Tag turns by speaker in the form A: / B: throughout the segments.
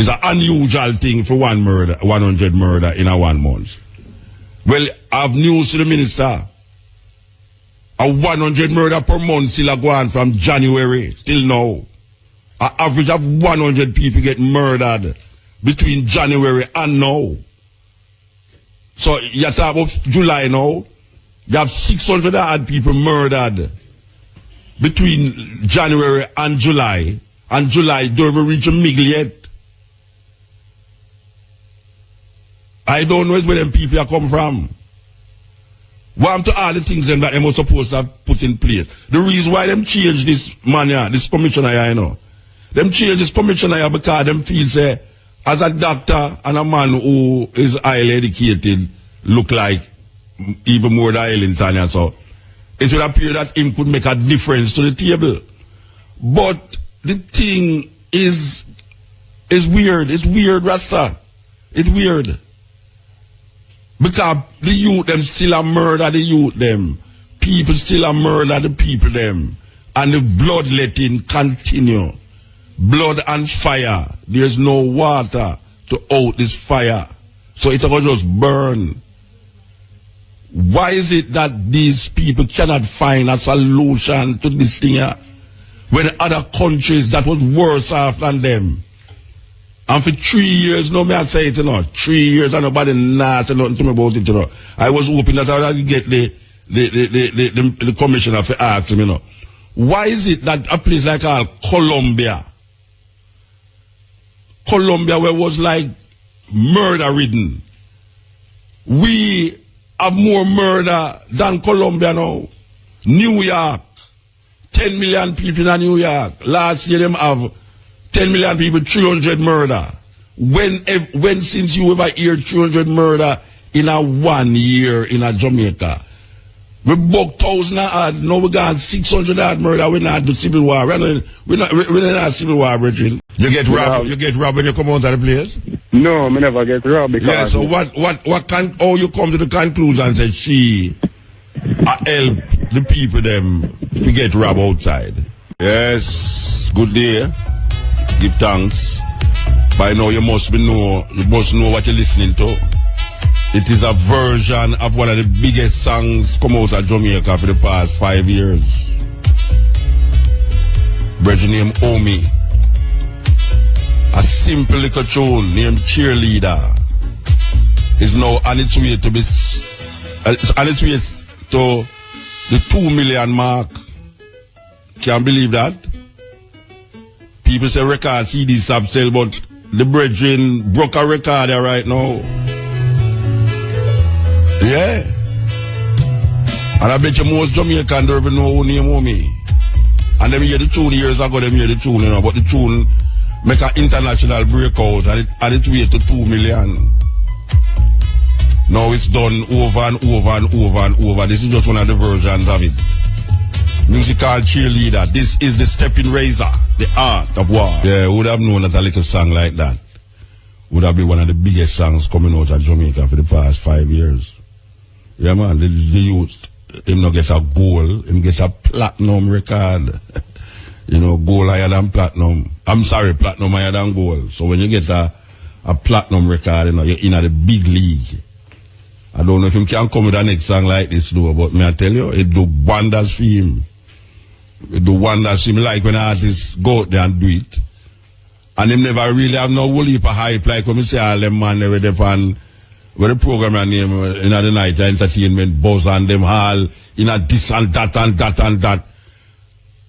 A: It's an unusual thing for 100 murder in a 1 month. Well, I have news to the minister. A 100 murder per month still go on from January till now. An average of 100 people get murdered between January and now. So you talk about July now. You have 600 odd people murdered between January and July. And July don't even reach a middle yet. I don't know where them people are come from. What to all the things that they were supposed to have put in place. The reason why them change this man here, this commissioner here, you know. Them change this commissioner here because them feel say, as a doctor and a man who is highly educated, look like even more than Ellington and so. It would appear that him could make a difference to the table. But the thing is weird. It's weird, Rasta. It's weird. Because the youth them still a murder the youth them. People still a murder the people them. And the bloodletting continue. Blood and fire. There's no water to out this fire. So it will just burn. Why is it that these people cannot find a solution to this thing here? When other countries that was worse off than them. And for 3 years, no me I say it, you know. 3 years and nobody not say nothing to me about it, you know. I was hoping that I would get the commissioner to ask him, you know. Why is it that a place like Colombia, where it was like murder-ridden, we have more murder than Colombia now? New York, 10 million people in New York. Last year them have 10 million people, 300 murder. When since you ever hear 300 murder in a 1 year in a Jamaica? We buck 1,000 odd, now we got 600 odd murder, we not do civil war. We're not civil war, Bridget. You get robbed, you get robbed when you come out of the place?
B: No, I never get robbed because...
A: Yeah, so how you come to the conclusion and say help the people them to get robbed outside? Yes, good day. Give thanks. By now you must know what you're listening to. It is a version of one of the biggest songs come out of Jamaica for the past 5 years. Bridget named Omi. A simple little tune named Cheerleader is now on its way to be on its way to the 2 million mark. Can't believe that. People say record CD stop sell, but the brethren broke a record there right now. Yeah. And I bet you most Jamaican don't even know who name Omi. And them hear the tune years ago, them hear the tune, you know, but the tune make an international breakout and it way to 2 million. Now it's done over and over and over and over. This is just one of the versions of it. Musical Cheerleader. This is the stepping razor, the art of war. Yeah, would have known that a little song like that would have been one of the biggest songs coming out of Jamaica for the past 5 years. Yeah, man, the youth, him not get a gold, him get a platinum record. You know, gold higher than platinum. I'm sorry, platinum higher than gold. So when you get a platinum record, you know, you're in the big league. I don't know if him can come with a next song like this, though, but may I tell you, it do wonders for him. It do wonders for him, like when artists go out there and do it. And him never really have no whole heap of hype, like when we say all them man, with the program name, in the night, entertainment, buzz and them all, in a this and that and that and that.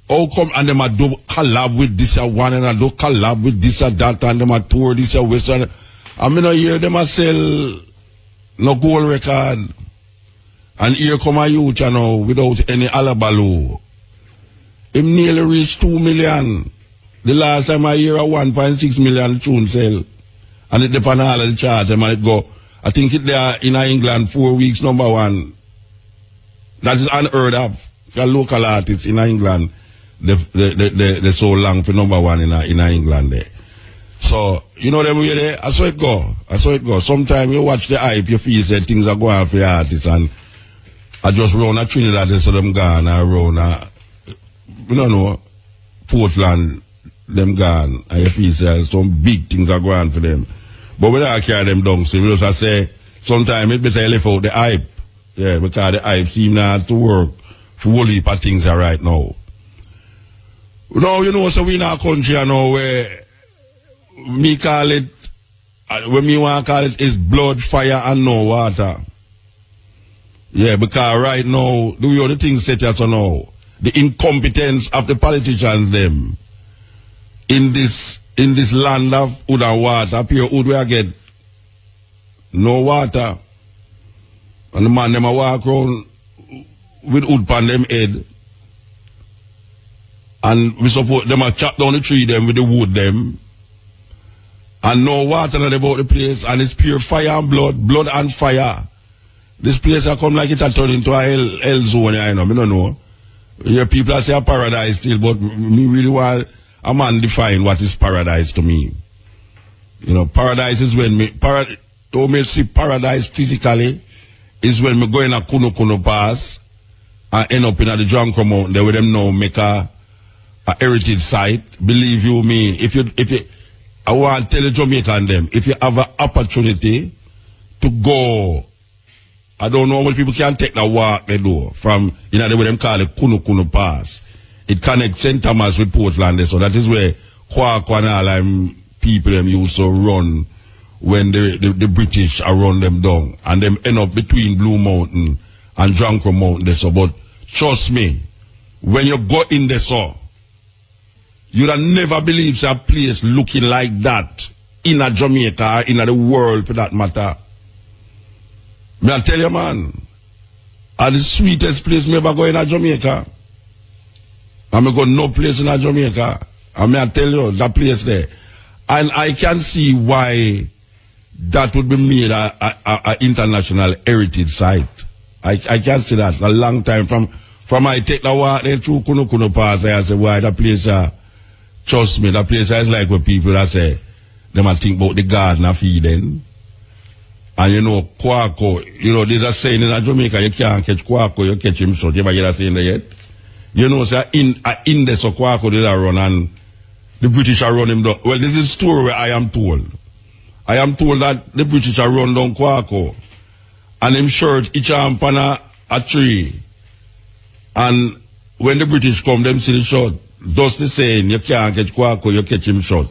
A: How come and them a do collab with this one and a do collab with this and that and them a tour this and west and I mean I hear them a sell no gold record. And here come a youth, you know, without any alabalu. Him nearly reached 2 million. The last time I hear a 1.6 million tune sell. And it depends on all of the charts, and it go. I think it there in England 4 weeks #1. That is unheard of. For local artists in England, they so long for #1 in England there. So, you know them way there, I saw it go. Sometimes you watch the hype, you feel that things are going for the artists, and I just run a Trinidad, so them gone, I run a, you don't know, Portland, them gone. And you feel say some big things are going for them. But we don't carry them down. So we just say, sometimes it's better left out the hype. Yeah, because the hype seems not to work for a whole heap of things right now. Now, you know, so we in our country, you know, where me call it, when me want to call it, is blood, fire, and no water. Yeah, because right now, the way the things set here so now, the incompetence of the politicians, them, in this land of wood and water, pure wood where I get no water. And the man, them a walk around with wood pan them head. And we support them a chop down the tree them with the wood them. And no water not about the place. And it's pure fire and blood and fire. This place I come like it a turn into a hell zone, you know. I don't know. Your people say a paradise still, but me really want a man define what is paradise to me. You know, paradise is when me see paradise physically is when me go in a Kuno pass and end up in the Jonko Mountain there with them now make a heritage site. Believe you me, if you I want to tell the Jamaican them, if you have an opportunity to go, I don't know how many people can take that walk they do from, you know, the way them call it Kuno Pass. It connects St. Thomas with Portland, so that is where Kwaku and all them people them used to run when the British are run them down. And them end up between Blue Mountain and Jonko Mountain. So, but trust me, when you go in there, so, you'd have never believed a place looking like that in a Jamaica, in the world for that matter. May I tell you, man, the sweetest place me ever go in a Jamaica. I'm go no place in a Jamaica. And may I tell you, that place there. And I can see why that would be made a international heritage site. I can see that a long time from I take the walk there through Kuno Pass, I say, why that place, trust me, that place is like what people that say, they might think about the garden of Eden. And you know, Kwaku, you know, there's a saying in Jamaica, you can't catch Kwaku, you catch him short. You ever hear that saying there yet? You know, say, in there, so Kwaku did a run and the British are running him down. Well, this is a story where I am told. I am told that the British are run down Kwaku and him shirt each arm on a tree. And when the British come, them see the shot. Just the saying, you can't catch Kwaku, you catch him short.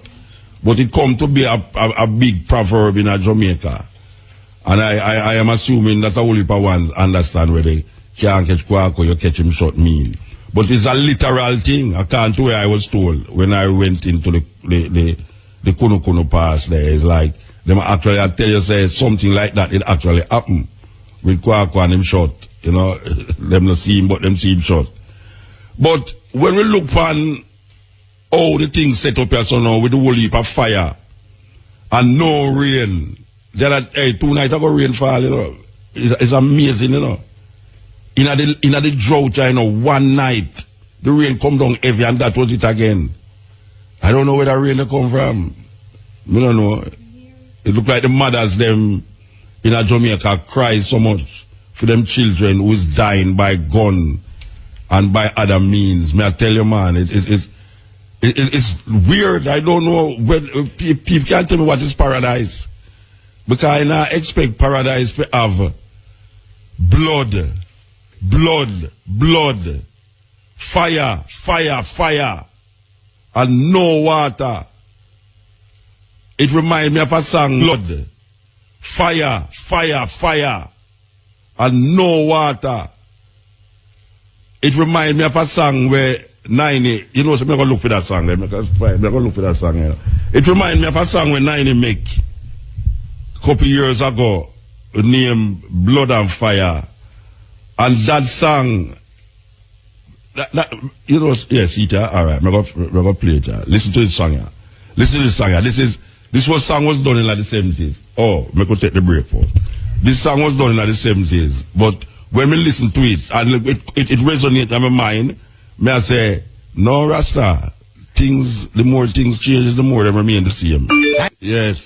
A: But it come to be a big proverb in Jamaica. And I am assuming that a whole heap of ones understand where they can't catch Kwaku, you catch him short mean. But it's a literal thing. I can't where I was told when I went into the Kuno Pass there. It's like, them actually, I tell you, say something like that, it actually happened with Kwaku and him shot. You know, them not see him, but them see him shot. But when we look on how the things set up here so now with the whole heap of fire and no rain, then 2 nights ago rain fall, you know, it's amazing, you know. In the drought, you know, one night the rain come down heavy and that was it again. I don't know where the rain come from. I don't know. It look like the mothers them in a Jamaica cry so much for them children who is dying by gun and by other means. May I tell you, man, it's weird. I don't know when people can't tell me what is paradise. Because I now expect paradise to have blood, fire, and no water. It reminds me of a song, blood, fire, and no water. It reminds me of a song where 90, you know, so I'm going to look for that song. I'm going to look for that song. You know. It reminds me of a song where 90 make a couple years ago, named Blood and Fire. And that song, that you know, yes, all right, I'm going to play it. Listen to this song here. Listen to this song here. This song was done in like the 70s. Oh, I'm going to take the break for it. This song was done in like the 70s. But when we listen to it, and it resonates in my mind, may I say, no, Rasta, the more things change, the more they remain the same. Yes,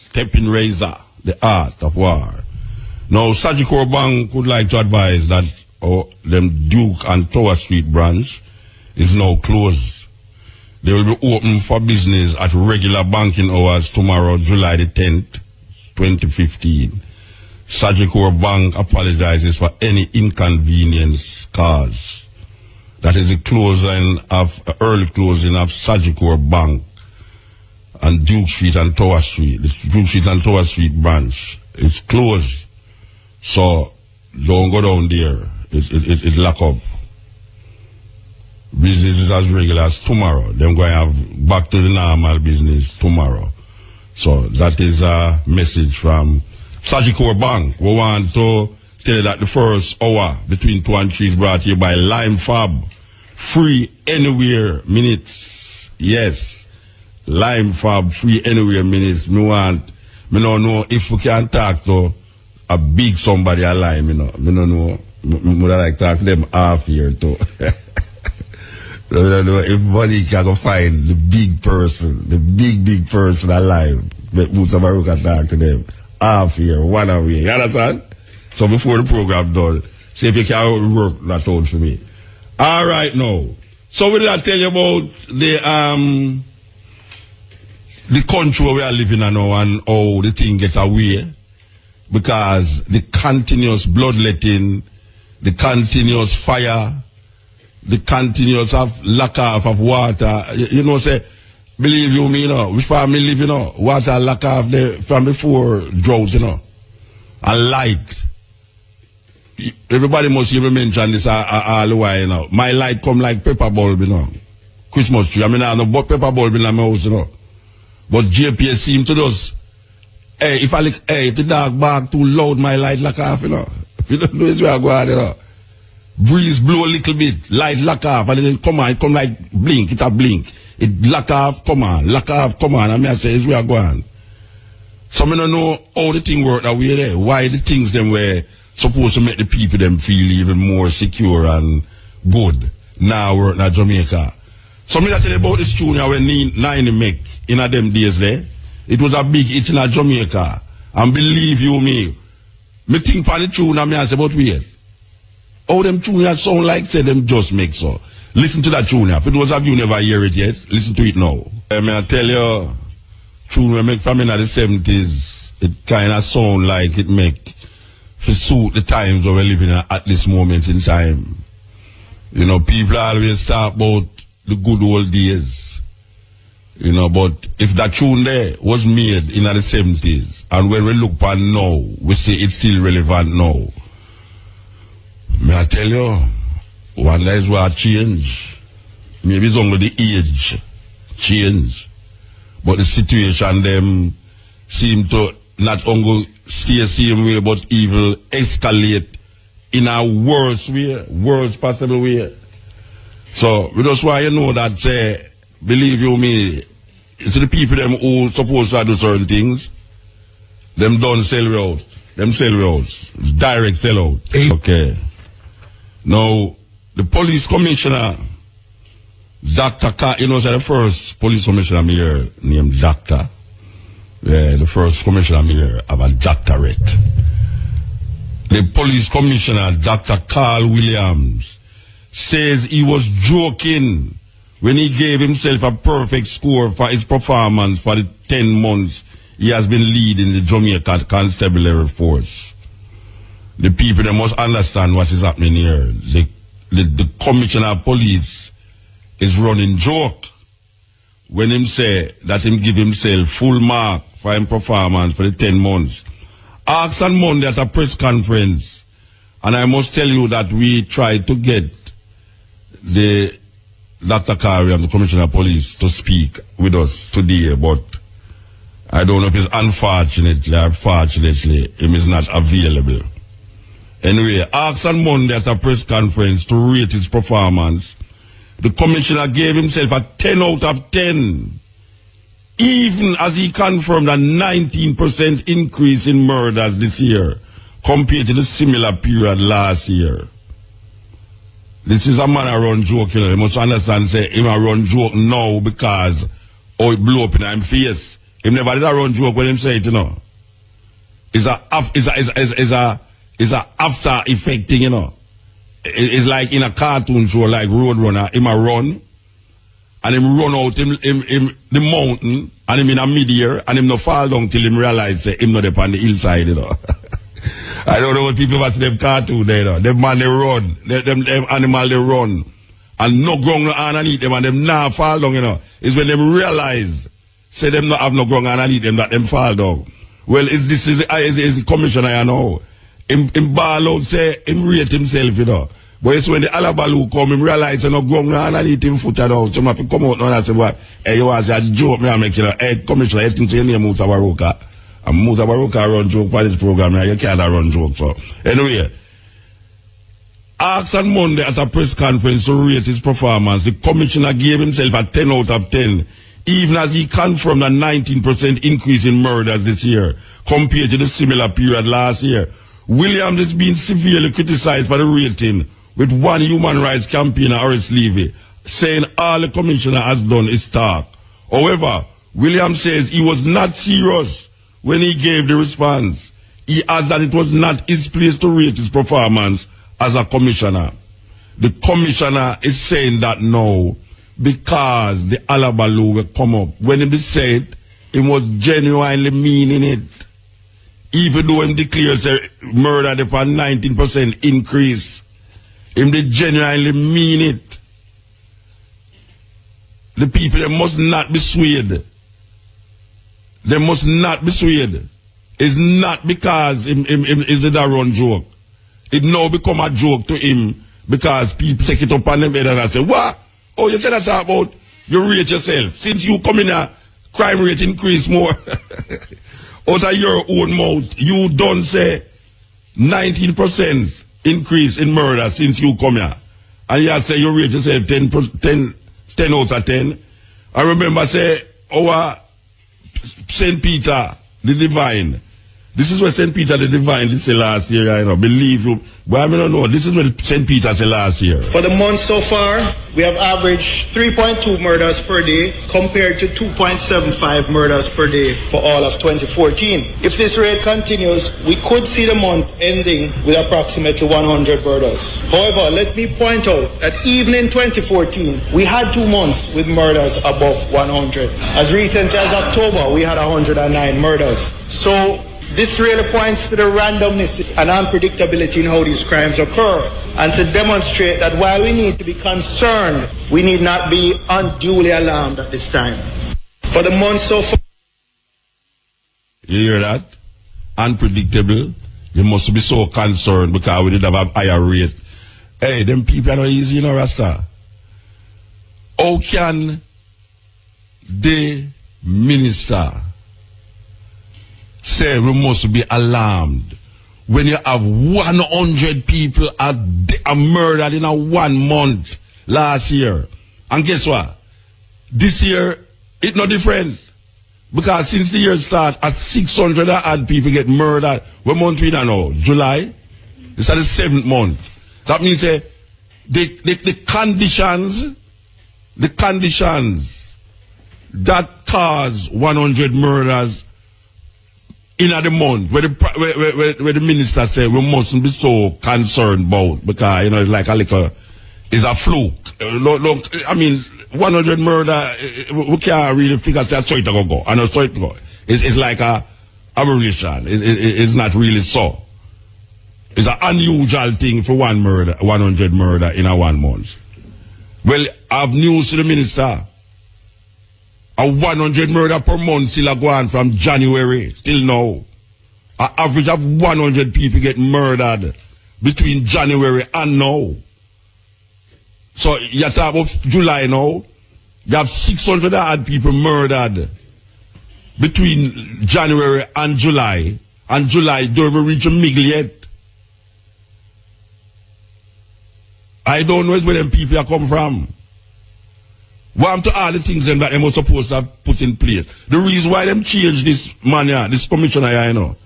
A: stepping razor, the art of war. Now, Sajiko Bank would like to advise that them Duke and Tower Street branch is now closed. They will be open for business at regular banking hours tomorrow, July the 10th, 2015. Sagicor Bank apologizes for any inconvenience caused. That is the early closing of Sagicor Bank on Duke Street and Tower Street. The Duke Street and Tower Street branch. It's closed. So don't go down there. It lock up. Business is as regular as tomorrow. They're going to have back to the normal business tomorrow. So that is a message from Sagicor Bank. We want to tell you that the first hour between 2 and 3 is brought to you by Lime Fab. Free anywhere minutes. Yes. Lime Fab, free anywhere minutes. Me don't know if we can talk to a big somebody a Lime, you know. Me don't know. Me would like to talk to them half year too. I don't know if money can go find the big person, the big person alive. But Mutabaruka talk to them half year, 1 hour. You understand? So before the program done, see if you can work that out for me. All right now. So we did tell you about the country where we are living in now and how the thing get away. Because the continuous bloodletting, the continuous fire, the continuous lack of water, you know, say, believe you me, you know, which part me live, you know, water lack of from before drought, you know, and light. Everybody must even mention this all the while, you know. My light come like pepper bulb, you know. Christmas tree. I mean, I have no pepper bulb in my house, you know. But JPS seem to just, if the dark bark too loud, my light lock off, you know. If you don't know it, where I go on, you know. Breeze blow a little bit, light lock off, and then come on, it come like blink, it a blink. It lock off, come on, and I say, it's where I go on. So I don't know how the thing work that way there. Why the things them were supposed to make the people them feel even more secure and good now work in Jamaica. So I tell you about this tune when Nine make in a them days there. It was a big hit in Jamaica. And believe you me think for the tune and I say, but wait. How them tune sound like say them just make so. Listen to that tune. If it was have you never hear it yet, listen to it now. I tell you, tune we make from in the 70s, it kind of sound like it make to suit the times that we're living in at this moment in time. You know, people always talk about the good old days. You know, but if that tune there was made in the 70s, and when we look back now, we see it's still relevant now. May I tell you, one day is what change. Maybe it's only the age change. But the situation them seem to not only stay the same way, but even escalate in a worst possible way. So, that's why you know that, believe you me, it's the people them who supposed to do certain things, them don't sell out. Them sell out. Direct sell out. Okay. Now, the police commissioner, Dr. you know, the first police commissioner here named Doctor. Yeah, the first commissioner here have a doctorate. The police commissioner, Dr. Carl Williams, says he was joking when he gave himself a perfect score for his performance for the 10 months he has been leading the Jamaica Constabulary Force. The people, they must understand what is happening here. The commissioner of police is running joke when him say that him give himself full mark for his performance for the 10 months. Asked on Monday at a press conference, and I must tell you that we tried to get the Dr. Kari and the Commissioner of Police to speak with us today, but I don't know if it's unfortunately or fortunately him is not available. Anyway, asked on Monday at a press conference to rate his performance, the commissioner gave himself a 10 out of 10, even as he confirmed a 19% increase in murders this year compared to the similar period last year. This is a man a run joke, you know. You must understand, say, him a run joke now because it blew up in his face. Him never did a run joke when him say it, you know. It's a after effect thing, you know. It's like in a cartoon show like Roadrunner, him a run, and him run out him the mountain, and him in a mid-air, and him no fall down till him realize say him not up on the hillside, you know. I don't know what people watch them cartoon there, you know. Them man they run, them animal they run, and no ground no underneath them, and them now fall down, you know. It's when them realize, say them not have no ground underneath them, that them fall down. Well, this is the commissioner, you know. Him ball out, say, him rate himself, you know. But it's when the alabalu come, him realize, you know, ground underneath him foot at all. So, I come out now and say, what, hey, you was a joke, me, I make you know, hey, commissioner, you think say your name Mutabaruka. And Mutabaruka run joke for this program, you can't run joke, so. Anyway, asked on Monday at a press conference to rate his performance, the commissioner gave himself a 10 out of 10, even as he confirmed a 19% increase in murders this year, compared to the similar period last year. Williams is being severely criticized for the rating, with one human rights campaigner, Horace Levy, saying all the commissioner has done is talk. However, Williams says he was not serious when he gave the response. He adds that it was not his place to rate his performance as a commissioner. The commissioner is saying that now because the alabalu come up. When he said, he was genuinely meaning it. Even though him declares a murder for 19% increase, him they genuinely mean it. The people, they must not be swayed. They must not be swayed. It's not because him is the run joke. It now become a joke to him because people take it up on them head and say, what? Oh, you cannot talk about you rate yourself. Since you come in a crime rate increase more. Out of your own mouth, you don't say 19% increase in murder since you come here. And you say you rate yourself 10 out of 10. I remember say, our St. Peter, the Divine. This is what St. Peter the Divine did say last year, I know. Believe you. But I don't know. This is what St. Peter said last year.
C: For the month so far, we have averaged 3.2 murders per day compared to 2.75 murders per day for all of 2014. If this rate continues, we could see the month ending with approximately 100 murders. However, let me point out that even in 2014, we had 2 months with murders above 100. As recently as October, we had 109 murders. So this really points to the randomness and unpredictability in how these crimes occur, and to demonstrate that while we need to be concerned, we need not be unduly alarmed at this time. For the month so far.
A: You hear that? Unpredictable. You must be so concerned because we did have a higher rate. Hey, them people are not easy, you know, Rasta. How can the minister say we must be alarmed when you have 100 people are murdered in a 1 month last year? And guess what? This year, it's no different. Because since the year start, at 600 odd people get murdered. What month we now? July? It's at the 7th month. That means the conditions that cause 100 murders in the month, where the minister said we mustn't be so concerned about, because, you know, it's like it's a fluke. Look, I mean, 100 murder, we can't really figure out how it go. I know so it go. It's like a aberration. It's not really so. It's an unusual thing for 100 murder in a 1 month. Well, I have news to the minister. A 100 murder per month still go on from January till now. An average of 100 people get murdered between January and now. So you talk about July now. You have 600 odd people murdered between January and July. And July don't even reach a middle yet. I don't know where them people are come from. What to all the things that they were supposed to have put in place. The reason why them change this man here, this commissioner here, you know.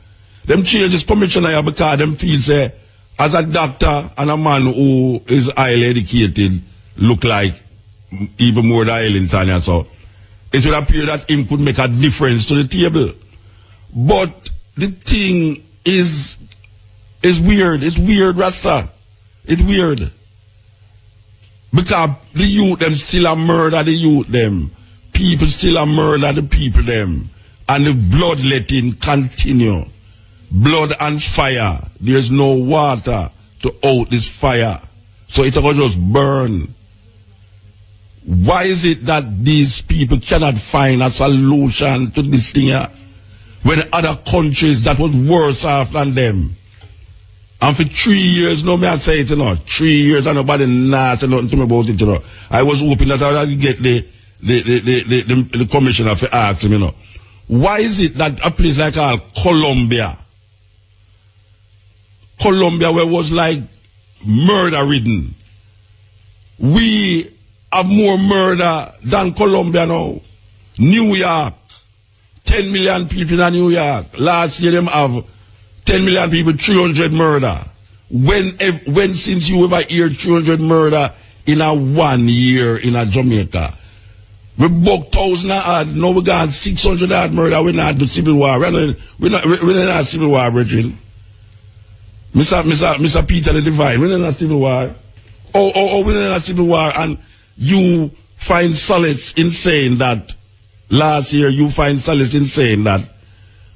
A: Them change this commissioner here because them feel say, as a doctor and a man who is highly educated, look like even more than Ellington and so, it would appear that him could make a difference to the table. But the thing is weird. It's weird, Rasta. It's weird. Because the youth them still a murder the youth them. People still a murder the people them. And the bloodletting continue. Blood and fire. There's no water to out this fire. So it will just burn. Why is it that these people cannot find a solution to this thing here? When other countries that was worse off than them. And for 3 years, no me I say it, 3 years and nobody say nothing to me about it, I was hoping that I would get the commissioner to ask him, Why is it that a place like Colombia, where it was like murder-ridden, we have more murder than Colombia now? New York, 10 million people in New York. Last year them have 10 million people, 300 murder. When since you ever hear 300 murder in a 1 year in a Jamaica? We book 1,000 odd, now we got 600 odd murder, we not do civil war. We're not civil war, brethren. Mr. Peter the Divine, we're not civil war. We're not civil war, and you find solace in saying that last year you find solace in saying that,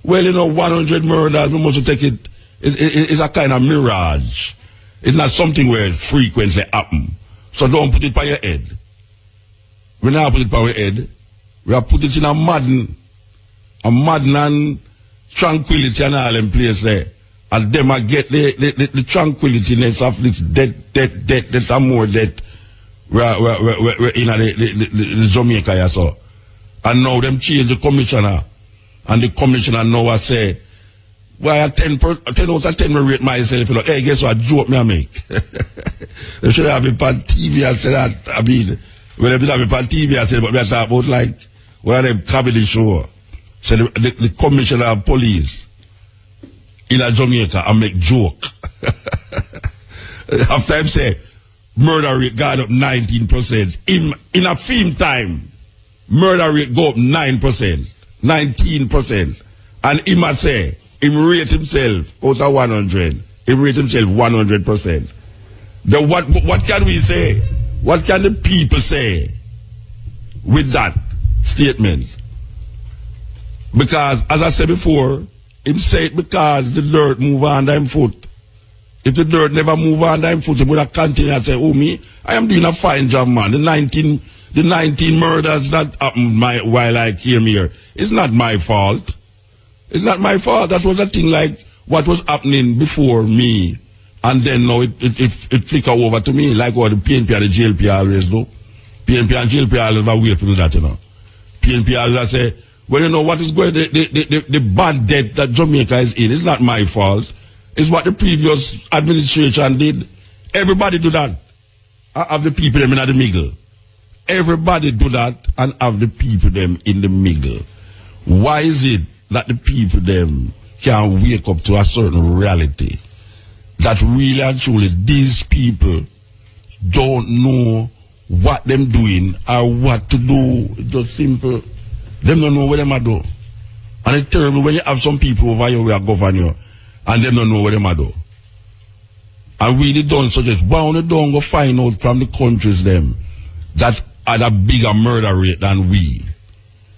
A: 100 murders, we must take it, it's a kind of mirage. It's not something where it frequently happens. So don't put it by your head. We not put it by our head. We have put it in a modern and tranquility and all in place there. And them I get the tranquilityness of this death and more death. We're in the Jamaica here, so. And now them change the commissioner. And the commissioner now I say, why 10 out of 10 me rate myself. Hey, guess what? Joke me I make. They should have been on TV and say that. I mean, when they did have it on TV, I said, but we are talking about like, where they comedy show. So the commissioner of police in a Jamaica and make joke. After him say, murder rate got up 19%. In a film time, murder rate go up 9%, 19%. And he must say, he rate himself out of 100. He rate himself 100%. Then what can we say? What can the people say with that statement? Because, as I said before, him say it because the dirt move under him foot. If the dirt never move under him foot, he would have continued and say, oh, me, I am doing a fine job, man. The 19 murders that happened while I came here, it's not my fault. It's not my fault. That was a thing like what was happening before me. And then now it flicker over to me, like what the PNP and the GLP always do. PNP and GLP always wait to do that, PNP always say, well, what is going, the bad debt that Jamaica is in, it's not my fault. It's what the previous administration did. Everybody do that. I have the people them in the middle. Everybody do that and have the people them in the middle. Why is it that the people them can wake up to a certain reality? That really and truly these people don't know what them doing or what to do. It's just simple. Them don't know what them are do. And it's terrible when you have some people over here who are governing you and them don't know what them are do. And we don't suggest, why don't go find out from the countries them that had a bigger murder rate than we.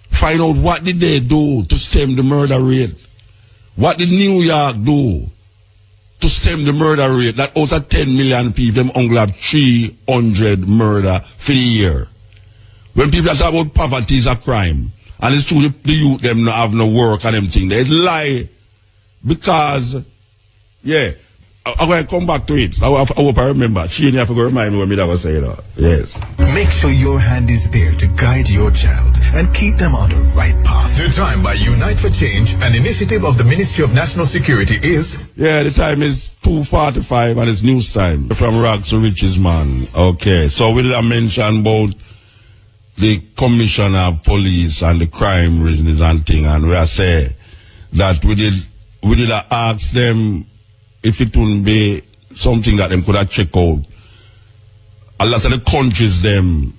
A: Find out what did they do to stem the murder rate. What did New York do to stem the murder rate that out of 10 million people, them only have 300 murder for the year. When people talk about poverty is a crime, and it's true the youth them not have no work and them thing, they lie. Because, yeah, I'm going to come back to it. I hope I remember. She ain't have to remind me what I was saying. Yes.
D: Make sure your hand is there to guide your child and keep them on the right path. The time by Unite for Change, an initiative of the Ministry of National Security is...
A: Yeah, the time is 2:45 and it's news time. From rags to riches, man. Okay, so we did a mention about the commissioner of police and the crime reasons and thing, and we are say that we did ask them if it wouldn't be something that them could have checked out. A lot of the countries them,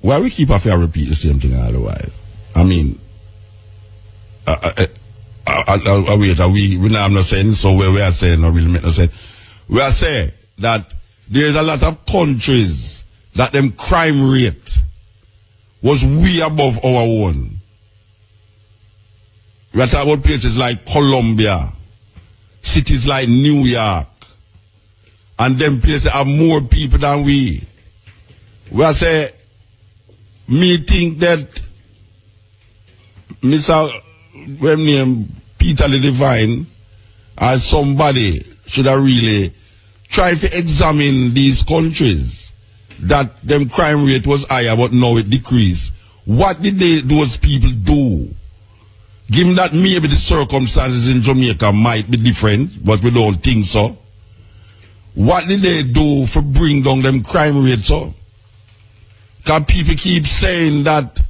A: why we keep after repeat the same thing all the while? I mean, we now have no sense, so we are saying no really make no sense. We are saying that there's a lot of countries that them crime rate was way above our own. We are talking about places like Colombia, cities like New York, and them places have more people than we. We are say, me think that Mr. Peter the Divine or somebody should have really tried to examine these countries that them crime rate was higher but now it decreased. What did those people do? Given that maybe the circumstances in Jamaica might be different, but we don't think so. What did they do for bring down them crime rates up? Because people keep saying that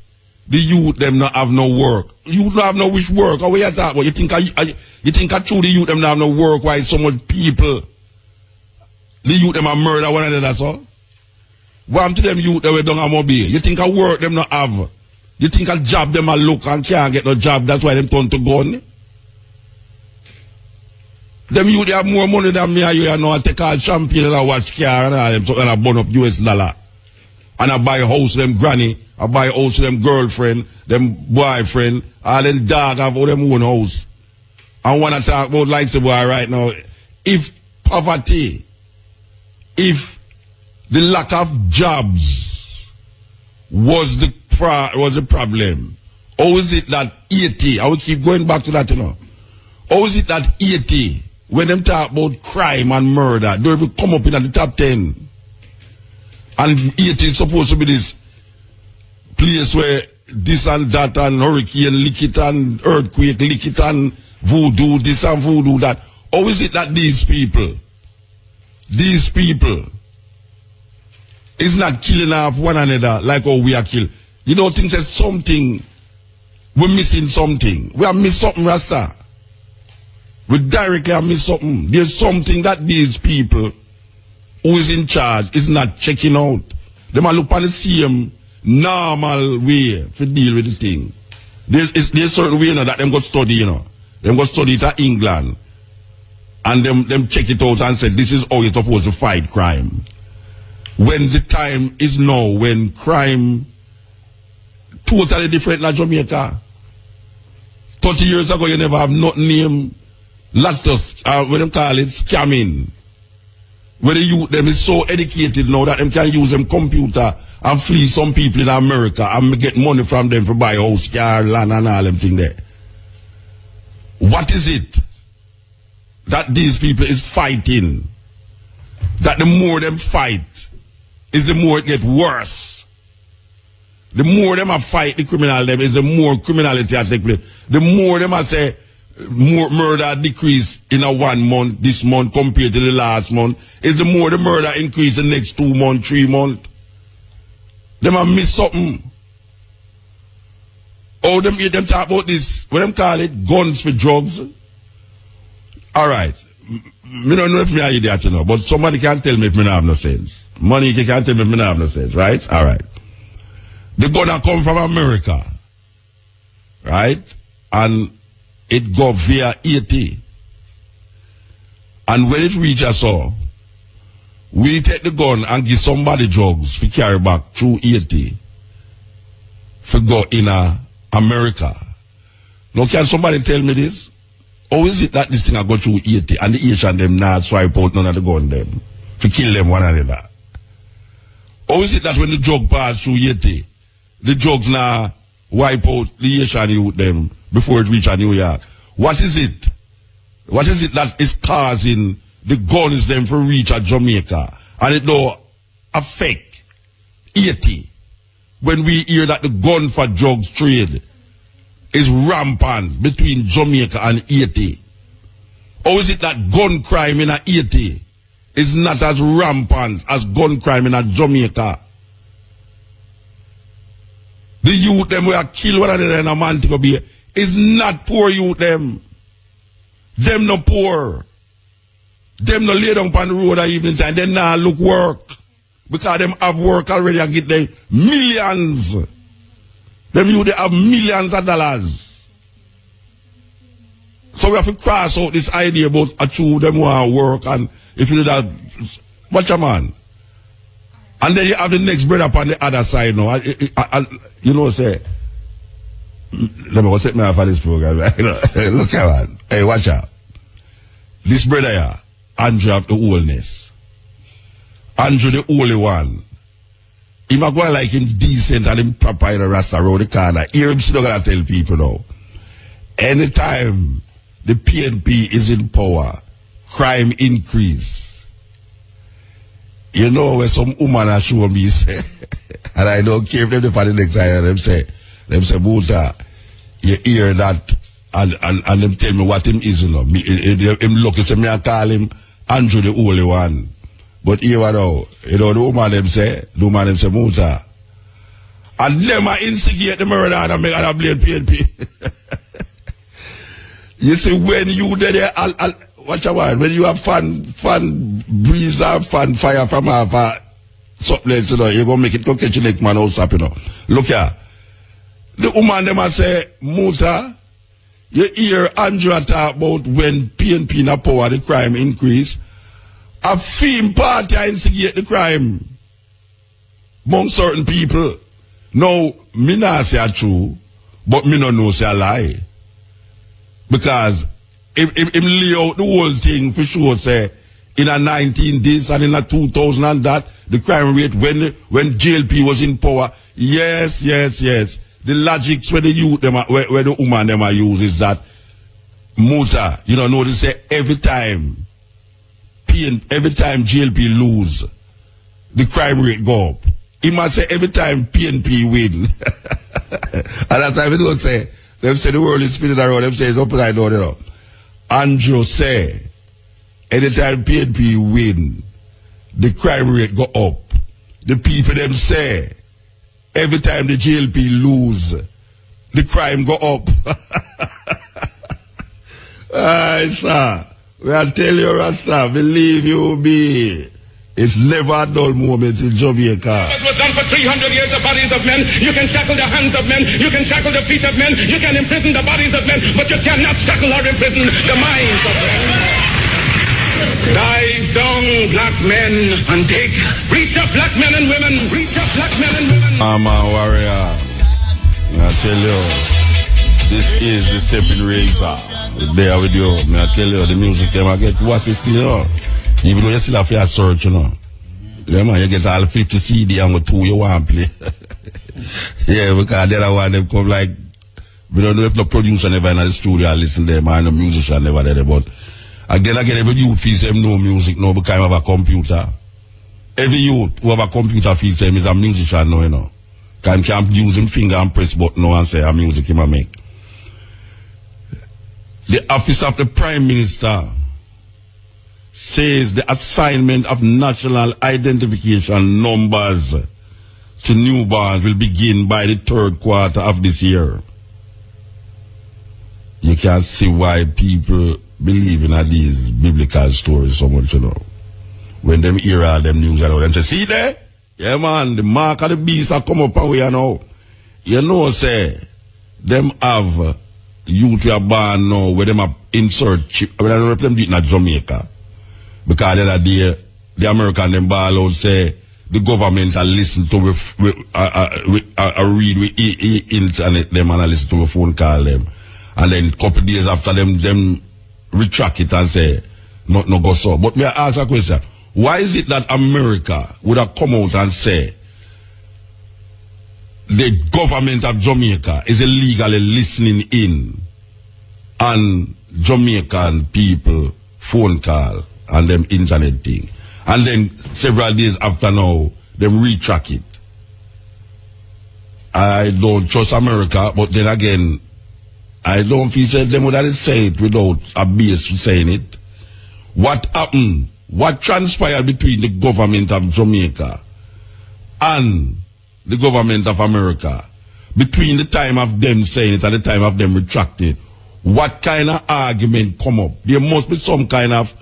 A: the youth them not have no work. You don't have no which work. Or what you talk about? You think I true the youth them not have no work? Why so much people? The youth them are murder one another, so? What to them youth that we don't have mobile? You think I work them not have? You think a job them a look and can't get no job, that's why them turn to gun? Them you they have more money than me and you know, I take all champagne and I watch car and all them so and I burn up US dollar. And I buy a house to them granny, I buy a house to them girlfriend, them boyfriend, all them dog have all them own house. I wanna talk about like the boy right now. If poverty, if the lack of jobs was the problem. How is it that 80, I will keep going back to that, you know. How is it that 80, when them talk about crime and murder, don't even come up in the top 10? And 80 is supposed to be this place where this and that and hurricane lick it and earthquake lick it and voodoo this and voodoo that. How is it that these people is not killing off one another like how we are killed? You don't think there's something, we're missing something. We have missed something, Rasta. We directly have missed something. There's something that these people who is in charge is not checking out. They might look on the same normal way to deal with the thing. There's certain way, you know, that them got study, you know. Them got study it at England. And them check it out and say, this is how you're supposed to fight crime. When the time is now, when crime totally different than Jamaica. 30 years ago, you never have nothing named lots of, what them call it, scamming. Where the youth them is so educated now that them can use them computer and flee some people in America and get money from them for buy house, car, land and all them thing there. What is it that these people is fighting? That the more them fight, is the more it get worse. The more them a fight the criminal them is the more criminality I take place. The more them I say more murder decrease in a 1 month, this month compared to the last month, is the more the murder increase the next 2 months, 3 months. Them a miss something. Oh, them talk about this, what them call it, guns for drugs. Alright. Me don't know if me are idiot, you know, but somebody can tell me if me not have no sense. Money can't tell me if me not have no sense, right? Alright. The gun come from America, right? And it go via 80. And when it reaches so, we take the gun and give somebody drugs for carry back through 80 for go in America. Now can somebody tell me this? How is it that this thing I go through 80 and the Asian them not swipe out none of the gun them to kill them one another? How is it that when the drug pass through 80, the drugs now wipe out the Asian youth them before it reach New York? What is it? What is it that is causing the guns them for reach at Jamaica and it don't affect 80 when we hear that the gun for drugs trade is rampant between Jamaica and 80? Or is it that gun crime in 80 is not as rampant as gun crime in Jamaica? The youth them who are killed one another in a man to be is not poor youth them. Them no poor. Them no lay down on the road at evening time. They not look work. Because them have work already and get them millions. Them youth they have millions of dollars. So we have to cross out this idea about a two them who are work and if you do that, watch a man. And then you have the next brother on the other side now. You know, say, let me go set me off for this program. Look at man. Hey, watch out. This brother here, Andrew of the wholeness. Andrew the only one. He might go like him decent and him proper in the rasta around the corner. Here him still gonna tell people now. Anytime the PNP is in power, crime increase. You know when some woman are show me say, and I don't care if them for the next time, them say, Muta, you hear that, and them tell me what him is, you know. Him look at me and call him Andrew the only one. But here now, you know, the woman them say Muta. And them are instigate the murder and make a blame PNP. You see, when you there, watch a while, when you have fan breeze or fan fire from half something, you know, you're going to make it go catch your neck man house up, you know. Look here. The woman them a say, Muta, you hear Andrew talk about when PNP in power, the crime increase. A theme party instigate the crime among certain people. Now, me not say a true, but me no know say a lie. Because him lay out the whole thing for sure, say, in a 19 this and in a 2000 and that, the crime rate when JLP was in power, yes. The logics where the youth them where the woman them are use is that Muta, you know, they say every time JLP lose, the crime rate go up. He must say every time PNP win. And that's why we don't say, them say the world is spinning around, them say it's upside down, you know. Andrew say, anytime PNP win, the crime rate go up. The people them say, every time the JLP lose, the crime go up. Aye, sir. Well, tell you, Rasta, believe you me. It's never a dull moment in Jamaica.
E: It was done for 300 years, the bodies of men. You can shackle the hands of men. You can shackle the feet of men. You can imprison the bodies of men. But you cannot shackle or imprison the minds of men. Dive down, black men, and dig. Reach up, black men and women. Reach up, black men and women.
A: I'm a warrior. I tell you, this is the stepping razor. There with you. I tell you, the music them I get what's it still. Even though you still have to search, you know. Yeah, man, you get all 50 CD and 2 you want to play. Yeah, because the other one, they come like, we don't know if the producer never in the studio listen to them, and the musician never there, but again, every youth feels them no music, no, because I have a computer. Every youth who have a computer feels them is a musician now, you know. Can't use him finger and press button now and say a music he might make. The office of the Prime Minister says the assignment of national identification numbers to newborns will begin by the 3rd quarter of this year. You can't see why people believe in these biblical stories so much, you know. When them hear all them news, you know, them say, see there? Yeah, man, the mark of the beast have come up away, you know. You know, say, them have youth who are born now, where them have insert chip, when I don't them do it in Jamaica. Because the other day, the American them ball out say the government a listen to read with internet them and a listen to a phone call them, and then a couple days after them retract it and say no go so. But me I ask a question: why is it that America would have come out and say the government of Jamaica is illegally listening in on Jamaican people phone call and them internet thing, and then several days after now them retrack it? I don't trust America, but then again I don't feel that them would have say it without a base saying it. What happened? What transpired between the government of Jamaica and the government of America between the time of them saying it and the time of them retracting it? What kind of argument come up? There must be some kind of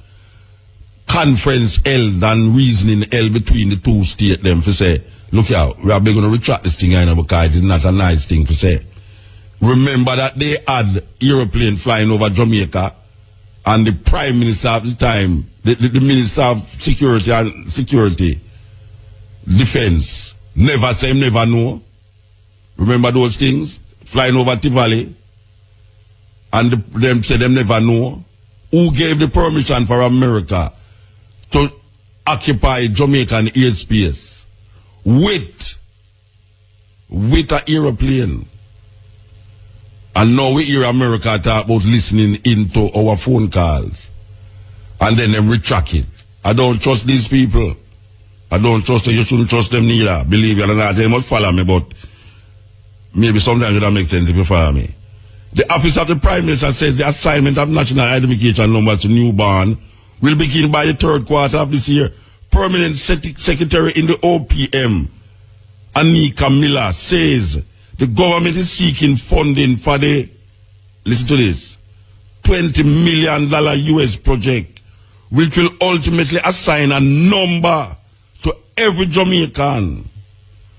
A: conference held and reasoning held between the two states them for say, look out, we are going to retract this thing because it's not a nice thing to say. Remember that they had aeroplane flying over Jamaica, and the Prime Minister at the time, the Minister of Security defense. Never say him never know. Remember those things? Flying over Tivoli. And them say them never know. Who gave the permission for America to occupy Jamaican airspace with an aeroplane? And now we hear America talk about listening into our phone calls. And then them retract it. I don't trust these people. I don't trust them. You shouldn't trust them neither. Believe it or not, they must follow me, but maybe sometimes it don't make sense if you follow me. The Office of the Prime Minister says the assignment of national identification numbers to newborn will begin by the third quarter of this year. Permanent Secretary in the OPM, Anika Miller, says the government is seeking funding for the, listen to this, $20 million US project, which will ultimately assign a number to every Jamaican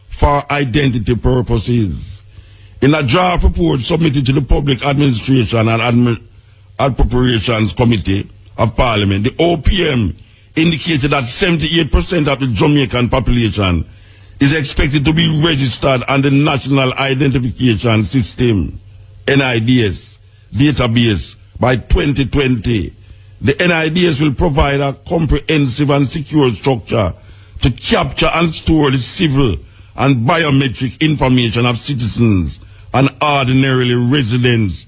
A: for identity purposes. In a draft report submitted to the Public Administration and Appropriations Committee of Parliament, the OPM indicated that 78% of the Jamaican population is expected to be registered on the National Identification System, NIDS, database by 2020. The NIDS will provide a comprehensive and secure structure to capture and store the civil and biometric information of citizens and ordinarily resident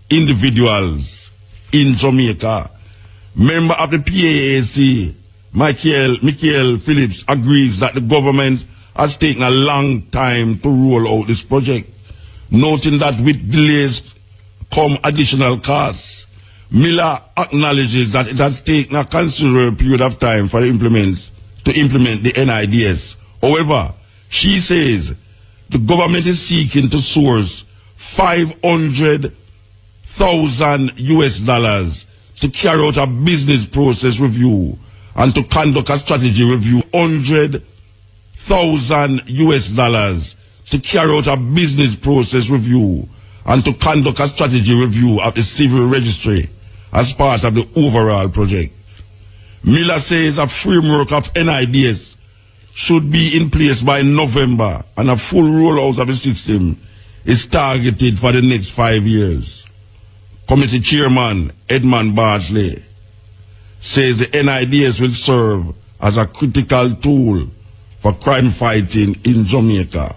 A: individuals in Jamaica. Member of the PAAC, Michael Phillips, agrees that the government has taken a long time to roll out this project, noting that with delays come additional costs. Miller acknowledges that it has taken a considerable period of time to implement the NIDS. However, she says the government is seeking to source $500,000 US to carry out a business process review and to conduct a strategy review. $100,000 US to carry out a business process review and to conduct a strategy review of the civil registry as part of the overall project. Miller says a framework of NIDS should be in place by November, and a full rollout of the system is targeted for the next 5 years. Committee Chairman Edmund Bardsley says the NIDS will serve as a critical tool for crime fighting in Jamaica.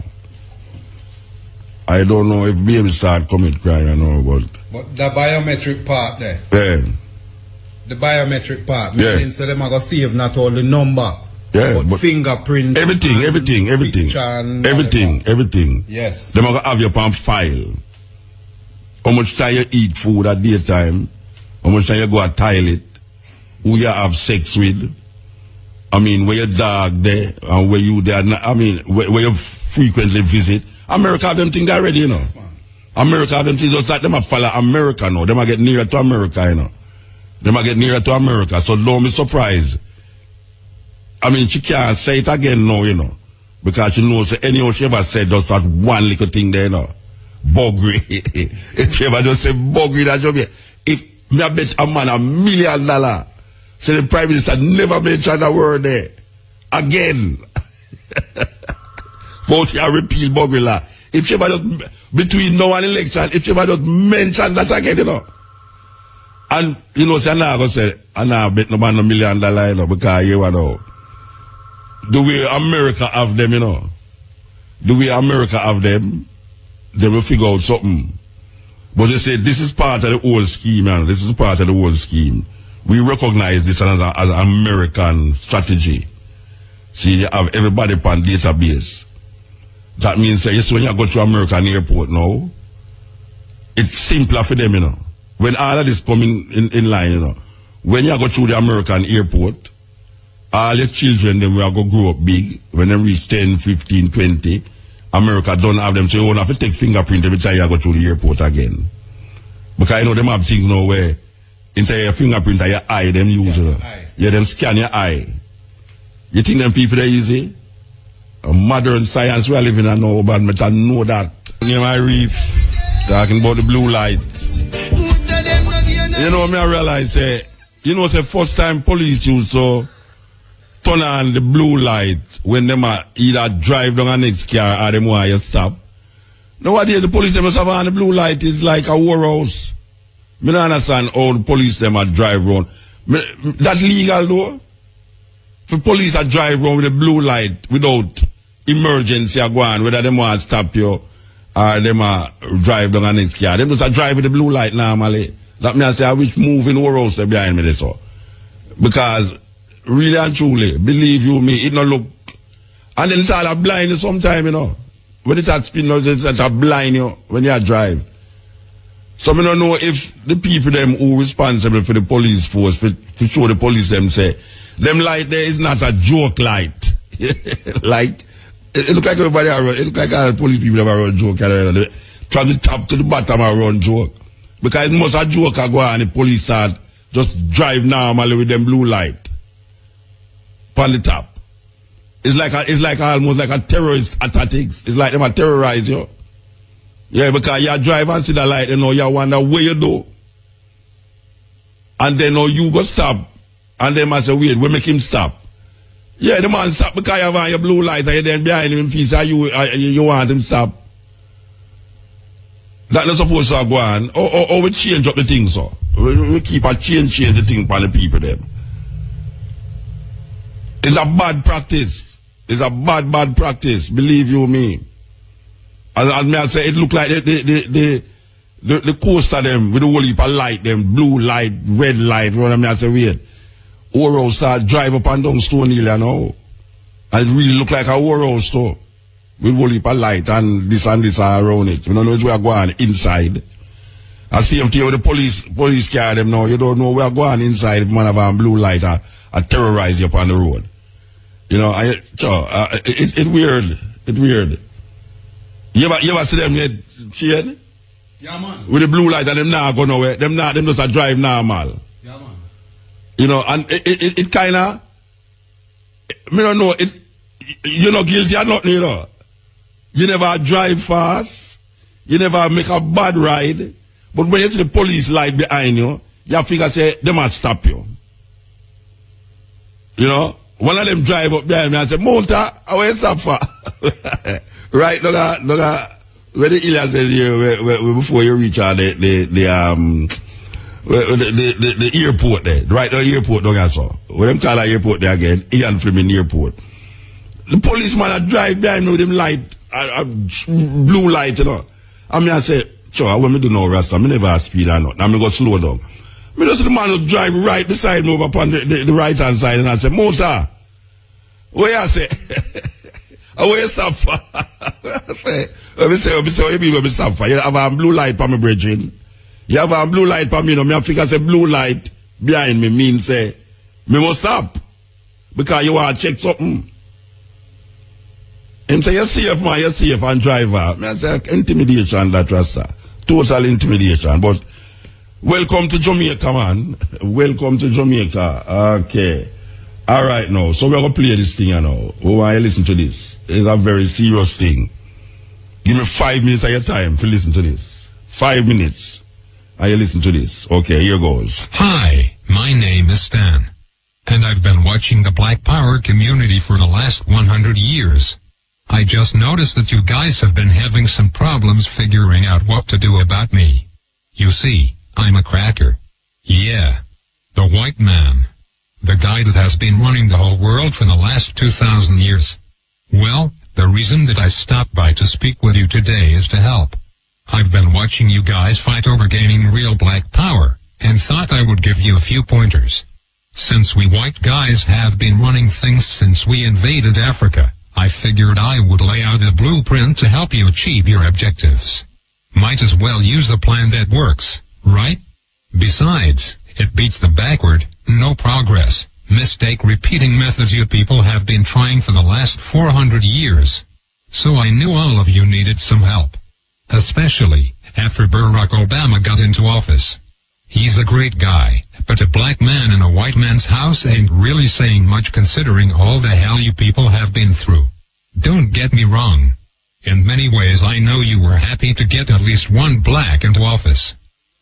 A: I don't know if baby start commit crime or no, but
F: the biometric part there.
A: Yeah.
F: The biometric part.
A: Yeah.
F: Meaning so them are going to save not all the number.
A: Yeah,
F: but fingerprint.
A: Everything.
F: Yes.
A: Them are going to have your palm file. How much time you eat food at daytime. How much time you go to toilet. Who you have sex with. I mean, where your dog there. And where you there. I mean, where you frequently visit. America have them things already, you know.
F: Yes,
A: America have them things just like them a follow America now. Them a get nearer to America, you know. Them a get nearer to America. So don't be surprised. I mean, she can't say it again now, you know. Because she knows anyhow she ever said just that one little thing there, you know. Buggery. If she ever just say buggery, that job, if me I bet a man $1 million, say the Prime Minister never mentioned a word there. Again. But she repeal buggery law. If she ever just, between now and election, if she ever just mention that again, you know. And, you know, say, I'm not going to say, I'm not bet no man $1 million, you know, because you know. The way America have them, you know. The way America have them, they will figure out something. But they say this is part of the whole scheme, man. This is part of the whole scheme. We recognize this as an American strategy. See, they have everybody on database. That means that yes, when you go to American airport now, it's simpler for them, you know. When all of this coming in line, you know. When you go through the American airport, all your children, them will go grow up big. When they reach 10, 15, 20, America don't have them. So you won't have to take fingerprint every time you go through the airport again. Because you know them have things now where instead of your fingerprint or your eye, them use it. Yeah, them scan your eye. You think them people are easy? A modern science we are living in now, but I know that. You know, my reef, talking about the blue light. You know, me I realize, you know, it's the first time police use so turn on the blue light when them either drive down a next car or them want you stop. Nowadays the police them must have on the blue light is like a war house. Me don't understand how the police them a drive around. That's legal though. For police a drive around with a blue light without emergency a go on, whether them want to stop you or them drive down a next car. Them just a drive with the blue light normally. That means I which moving war house they behind me this so. Because really and truly, believe you me, it not look, and then it's all a blind sometimes, you know. When it's at speed, it's a blind you when you drive. So I don't know if the people them who responsible for the police force, for show the police them say, them light there is not a joke light. Light. It look like everybody around, it look like all the police people have around joke, from the top to the bottom around joke. Because it must a joke go on, the police start just drive normally with them blue light. On the top. It's like almost like a terrorist attack. It's like them a terrorize you. Yeah, because you drive and see the light, you know, you wonder where you do. And then you go stop. And then I say, wait, we make him stop. Yeah, the man stop because you have on your blue light and you then behind him in face you want him stop. That's not supposed to go on. Or we change up the thing, so. We keep a change the thing for the people them. It's a bad practice. It's a bad practice. Believe you me. As me I say, it look like the coaster them with the whole heap of light, them blue light, red light. You know what I mean? I say, wait. Oro start drive up and down Stone Hill, you know. And it really look like a Oro store. With whole heap of light and this are around it. You don't know where we are going inside. I see them with the police car them now. You don't know where we are going inside if man have a blue light or terrorize you up on the road. You know, it weird. It weird. You ever see them yet, Shane?
F: Yeah, man.
A: With the blue light and them now go nowhere. Them just a drive normal.
F: Yeah, man.
A: You know, and it kinda, me don't know, you're not guilty or nothing, you know. You never drive fast. You never make a bad ride. But when you see the police light behind you, you figure say, they must stop you. You know? One of them drive up behind me and say, Muta, I will stop for. Right, look at, where the Ilias there, before you reach the airport there, right, the airport, don't you so? When them call the airport there again, Ian Fleming airport. The policeman that drive behind me with them light, blue light, you know. I mean, I say, sure, when me do no rasta, I never speed or not. I me go slow down. Me just the man will drive right beside me over upon the right hand side and I say, Muta, where I say, where you stop for? Let me say, what you mean where me stop for? You have a blue light for me, brethren. You have a blue light for me, you know, me figure say blue light behind me means say, me must stop. Because you want to check something. Him say, you're safe, man, you're safe, and driver. Me say, intimidation, that rasta. Total intimidation. But, welcome to Jamaica, man. Welcome to Jamaica. Okay. Alright now. So we're going to play this thing, you know. We want you to listen to this. It's a very serious thing. Give me 5 minutes of your time to listen to this. 5 minutes. And you listen to this. Okay, here goes.
G: Hi, my name is Stan. And I've been watching the Black Power community for the last 100 years. I just noticed that you guys have been having some problems figuring out what to do about me. You see, I'm a cracker. Yeah. The white man. The guy that has been running the whole world for the last 2,000 years. Well, the reason that I stopped by to speak with you today is to help. I've been watching you guys fight over gaining real black power, and thought I would give you a few pointers. Since we white guys have been running things since we invaded Africa, I figured I would lay out a blueprint to help you achieve your objectives. Might as well use a plan that works, right? Besides, it beats the backward, no progress, mistake repeating methods you people have been trying for the last 400 years. So I knew all of you needed some help. Especially, after Barack Obama got into office. He's a great guy, but a black man in a white man's house ain't really saying much considering all the hell you people have been through. Don't get me wrong. In many ways I know you were happy to get at least one black into office.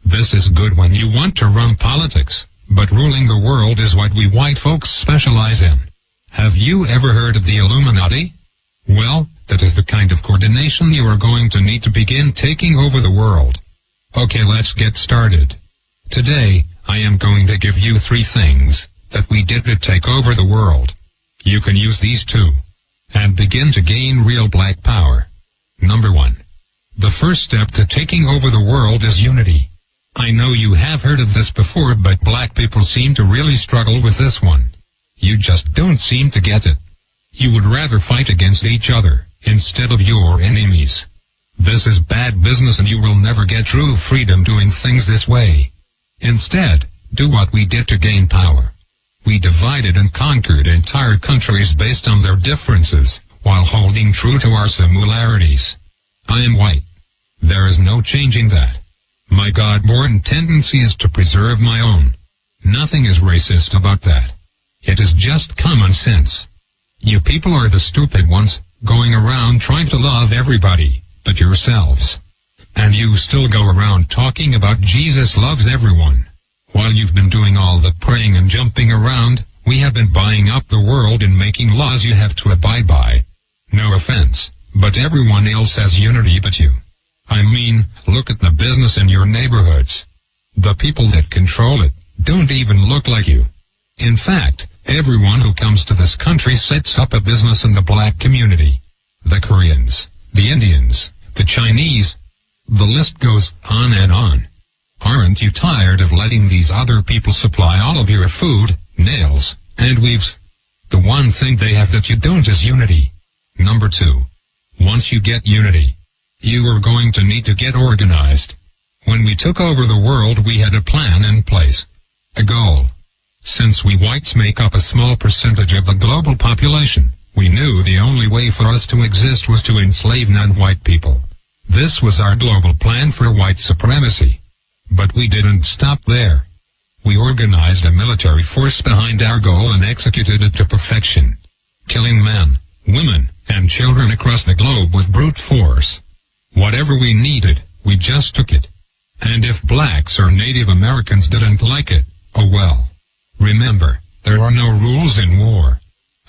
G: This is good when you want to run politics, but ruling the world is what we white folks specialize in. Have you ever heard of the Illuminati? Well, that is the kind of coordination you are going to need to begin taking over the world. Okay, let's get started. Today, I am going to give you 3 things that we did to take over the world. You can use these too, and begin to gain real black power. Number 1. The first step to taking over the world is unity. I know you have heard of this before, but black people seem to really struggle with this one. You just don't seem to get it. You would rather fight against each other, instead of your enemies. This is bad business and you will never get true freedom doing things this way. Instead, do what we did to gain power. We divided and conquered entire countries based on their differences, while holding true to our similarities. I am white. There is no changing that. My God-born tendency is to preserve my own. Nothing is racist about that. It is just common sense. You people are the stupid ones, going around trying to love everybody, but yourselves. And you still go around talking about Jesus loves everyone. While you've been doing all the praying and jumping around, we have been buying up the world and making laws you have to abide by. No offense, but everyone else has unity but you. I mean, look at the business in your neighborhoods. The people that control it don't even look like you. In fact, everyone who comes to this country sets up a business in the black community. The Koreans, the Indians, the Chinese. The list goes on and on. Aren't you tired of letting these other people supply all of your food, nails, and weaves? The one thing they have that you don't is unity. Number 2. Once you get unity, you are going to need to get organized. When we took over the world, we had a plan in place. A goal. Since we whites make up a small percentage of the global population, we knew the only way for us to exist was to enslave non-white people. This was our global plan for white supremacy. But we didn't stop there. We organized a military force behind our goal and executed it to perfection. Killing men, women, and children across the globe with brute force. Whatever we needed, we just took it. And if blacks or Native Americans didn't like it, oh well. Remember, there are no rules in war.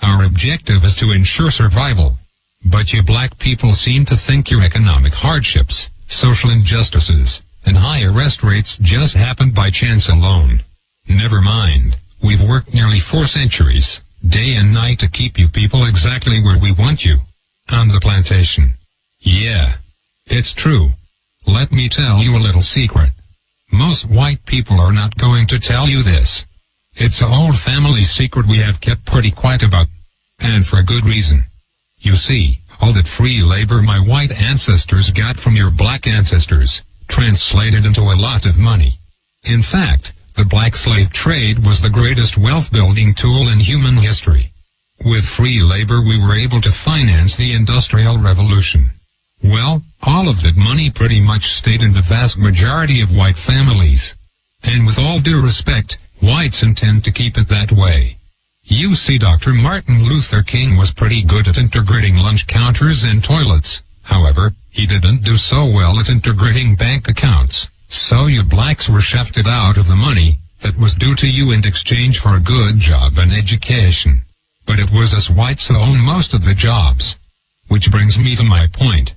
G: Our objective is to ensure survival. But you black people seem to think your economic hardships, social injustices, and high arrest rates just happened by chance alone. Never mind, we've worked nearly 4 centuries, day and night to keep you people exactly where we want you. On the plantation. Yeah. It's true. Let me tell you a little secret. Most white people are not going to tell you this. It's an old family secret we have kept pretty quiet about. And for a good reason. You see, all that free labor my white ancestors got from your black ancestors translated into a lot of money. In fact, the black slave trade was the greatest wealth-building tool in human history. With free labor we were able to finance the Industrial Revolution. Well, all of that money pretty much stayed in the vast majority of white families. And with all due respect, whites intend to keep it that way. You see, Dr. Martin Luther King was pretty good at integrating lunch counters and toilets. However, he didn't do so well at integrating bank accounts, so you blacks were shafted out of the money that was due to you in exchange for a good job and education. But it was us whites who owned most of the jobs. Which brings me to my point.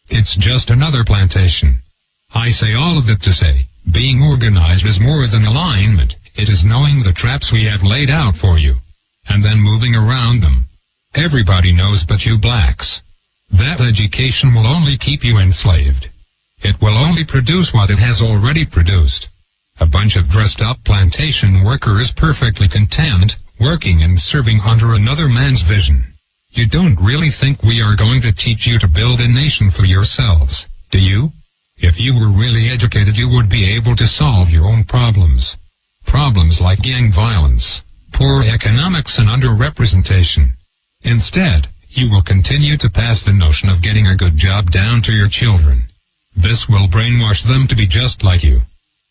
G: It's just another plantation. I say all of that to say, being organized is more than alignment, it is knowing the traps we have laid out for you, and then moving around them. Everybody knows but you blacks. That education will only keep you enslaved. It will only produce what it has already produced. A bunch of dressed-up plantation workers perfectly content, working and serving under another man's vision. You don't really think we are going to teach you to build a nation for yourselves, do you? If you were really educated you would be able to solve your own problems. Problems like gang violence, poor economics and underrepresentation. Instead, you will continue to pass the notion of getting a good job down to your children. This will brainwash them to be just like you.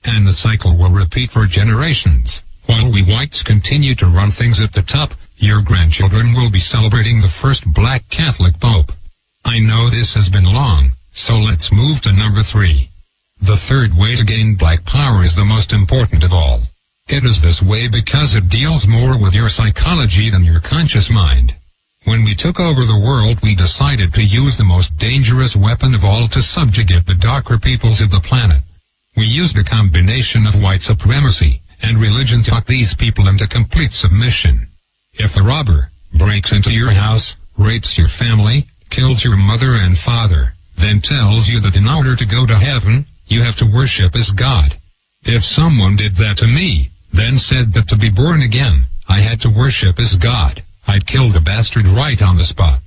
G: And the cycle will repeat for generations. While we whites continue to run things at the top, your grandchildren will be celebrating the first black Catholic Pope. I know this has been long, so let's move to number 3. The third way to gain black power is the most important of all. It is this way because it deals more with your psychology than your conscious mind. When we took over the world, we decided to use the most dangerous weapon of all to subjugate the darker peoples of the planet. We used a combination of white supremacy and religion to talk these people into complete submission. If a robber breaks into your house, rapes your family, kills your mother and father, then tells you that in order to go to heaven, you have to worship as God. If someone did that to me, then said that to be born again, I had to worship as God, I'd kill the bastard right on the spot.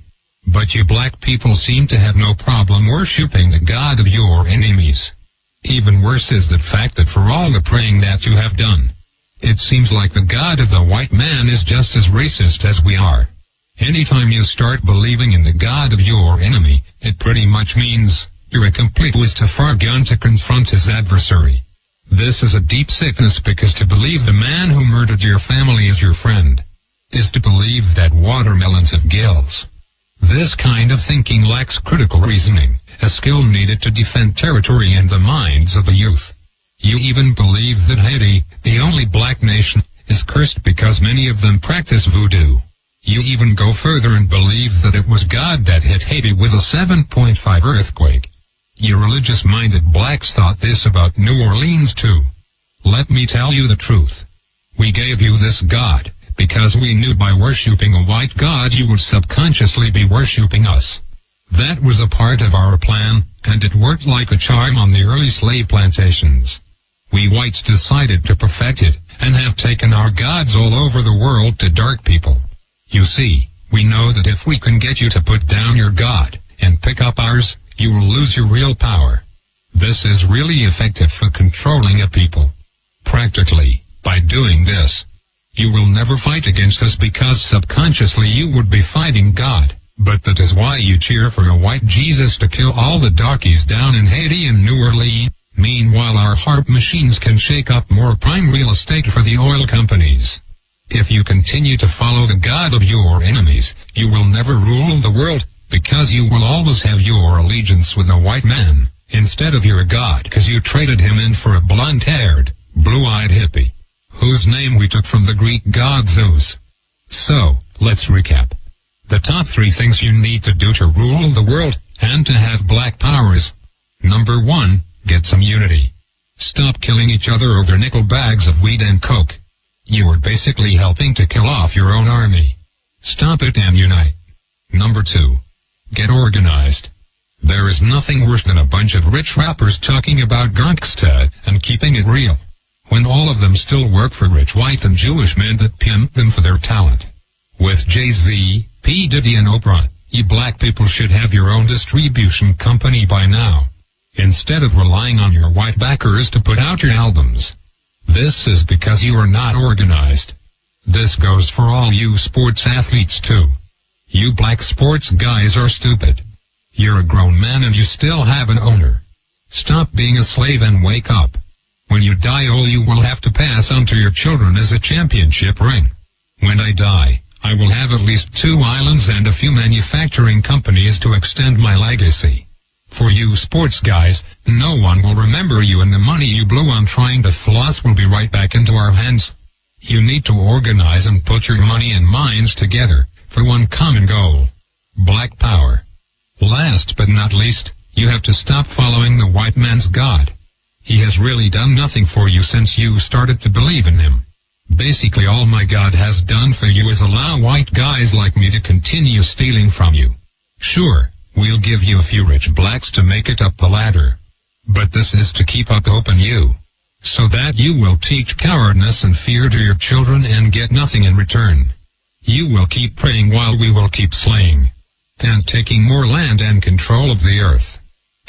G: But you black people seem to have no problem worshipping the God of your enemies. Even worse is the fact that for all the praying that you have done, it seems like the God of the white man is just as racist as we are. Anytime you start believing in the God of your enemy, it pretty much means you're a complete Mustafargan to confront his adversary. This is a deep sickness because to believe the man who murdered your family is your friend is to believe that watermelons have gills. This kind of thinking lacks critical reasoning, a skill needed to defend territory and the minds of the youth. You even believe that Haiti, the only black nation, is cursed because many of them practice voodoo. You even go further and believe that it was God that hit Haiti with a 7.5 earthquake. You religious-minded blacks thought this about New Orleans too. Let me tell you the truth. We gave you this God because we knew by worshipping a white God you would subconsciously be worshipping us. That was a part of our plan, and it worked like a charm on the early slave plantations. We whites decided to perfect it, and have taken our gods all over the world to dark people. You see, we know that if we can get you to put down your God, and pick up ours, you will lose your real power. This is really effective for controlling a people. Practically, by doing this, you will never fight against us because subconsciously you would be fighting God. But that is why you cheer for a white Jesus to kill all the darkies down in Haiti and New Orleans. Meanwhile our harp machines can shake up more prime real estate for the oil companies. If you continue to follow the God of your enemies, you will never rule the world, because you will always have your allegiance with the white man, instead of your God, because you traded him in for a blonde-haired, blue-eyed hippie, whose name we took from the Greek god Zeus. So, let's recap. The top 3 things you need to do to rule the world, and to have black powers. Number 1, get some unity. Stop killing each other over nickel bags of weed and coke. You are basically helping to kill off your own army. Stop it and unite. Number 2, get organized. There is nothing worse than a bunch of rich rappers talking about gangsta and keeping it real, when all of them still work for rich white and Jewish men that pimp them for their talent. With Jay-Z, P. Diddy and Oprah, you black people should have your own distribution company by now, instead of relying on your white backers to put out your albums. This is because you are not organized. This goes for all you sports athletes too. You black sports guys are stupid. You're a grown man and you still have an owner. Stop being a slave and wake up. When you die, all you will have to pass on to your children is a championship ring. When I die, I will have at least 2 islands and a few manufacturing companies to extend my legacy. For you sports guys, no one will remember you, and the money you blew on trying to floss will be right back into our hands. You need to organize and put your money and minds together for one common goal: black power. Last but not least, you have to stop following the white man's God. He has really done nothing for you since you started to believe in him. Basically all my God has done for you is allow white guys like me to continue stealing from you. Sure, we'll give you a few rich blacks to make it up the ladder. But this is to keep up hope in you, so that you will teach cowardness and fear to your children and get nothing in return. You will keep praying while we will keep slaying, and taking more land and control of the earth.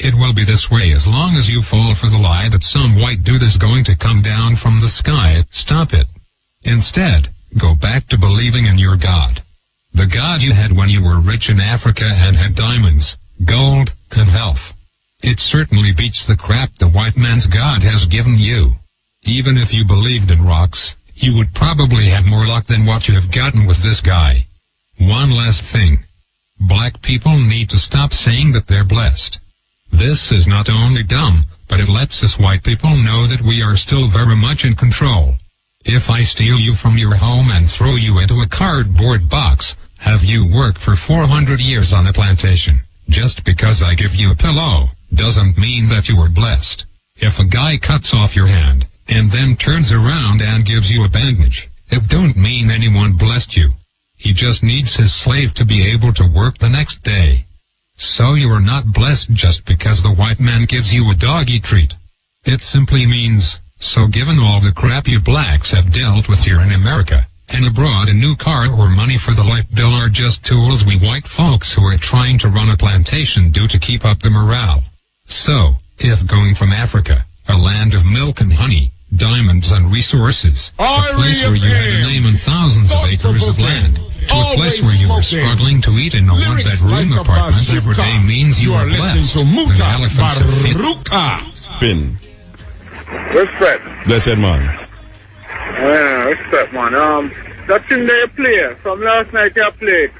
G: It will be this way as long as you fall for the lie that some white dude is going to come down from the sky. Stop it. Instead, go back to believing in your God. The God you had when you were rich in Africa and had diamonds, gold, and health. It certainly beats the crap the white man's God has given you. Even if you believed in rocks, you would probably have more luck than what you have gotten with this guy. One last thing. Black people need to stop saying that they're blessed. This is not only dumb, but it lets us white people know that we are still very much in control. If I steal you from your home and throw you into a cardboard box, have you worked for 400 years on a plantation? Just because I give you a pillow, doesn't mean that you were blessed. If a guy cuts off your hand, and then turns around and gives you a bandage, it don't mean anyone blessed you. He just needs his slave to be able to work the next day. So you are not blessed just because the white man gives you a doggy treat. It simply means, so given all the crap you blacks have dealt with here in America, and abroad, a new car or money for the light bill are just tools we white folks who are trying to run a plantation do to keep up the morale. So, if going from Africa, a land of milk and honey, diamonds and resources, a place where you had a name and thousands of acres of land, to a place where you were struggling to eat in a one-bedroom apartment every day means you are blessed. The elephants have fit.
A: Pin.
B: Respect.
A: Blessed man.
B: Yeah, respect, man. That thing that you play, from last night you played.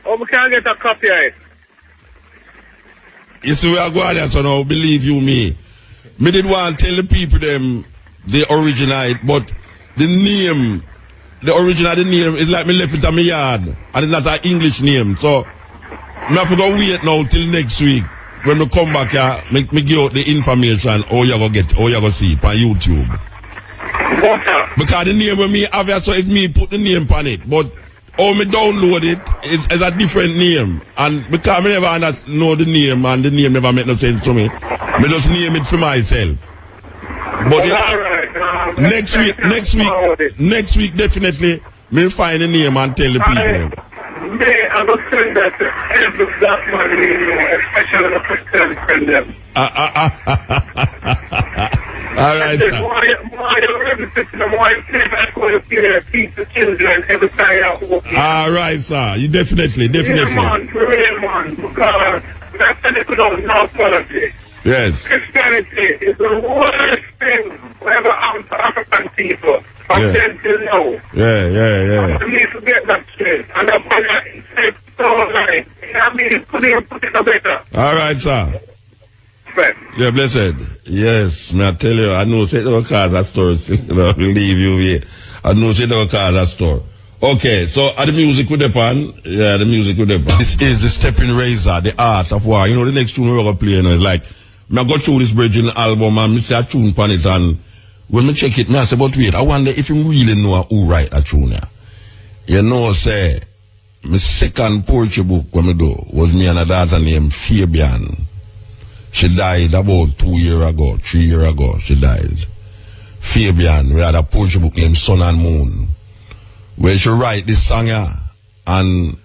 B: Oh, we can't get a copy of it.
A: You see, we are going there, so now, believe you me. Me did want to tell the people them the original, but the name, the original the name is like me left it in my yard, and it's not an English name. So, me have to go wait now till next week. When we come back here, me give out the information, how you go see it on YouTube. Because the name of me have here, so it's me put the name on it. But how me download it is a different name. And because me never know the name, and the name never make no sense to me, me just name it for myself. But next week definitely, me find the name and tell the people.
B: I'm going to send that to every black man we know, especially the Christian friend them.
A: All right, sir. All right, sir. You definitely.
B: Yeah, man, for real, man. Because that's the people don't know politics.
A: Yes.
B: Christianity is the worst thing ever happened to African people. From then till now.
A: Yeah.
B: I need to get that straight. And I'm going to say so right. I mean, put it no better.
A: All right, sir.
B: Right.
A: Yeah, blessed. Yes, me I tell you, I know say the cars at store. Leave you here. I know say the cars at store. Okay, so are the music with the pan? Yeah, the music with the pan. This is the Stepping Razor, the art of war. You know, the next tune we're going to play, you know, is like, me I go through this bridging album and me say a tune pan it, and when me check it, me I say, but wait, I wonder if you really know who write a tune here. You know, say, my second poetry book when me do was me and a daughter named Fabian. She died about 3 years ago, she died. Fabian, we had a poetry book named Sun and Moon, where she write this song here, and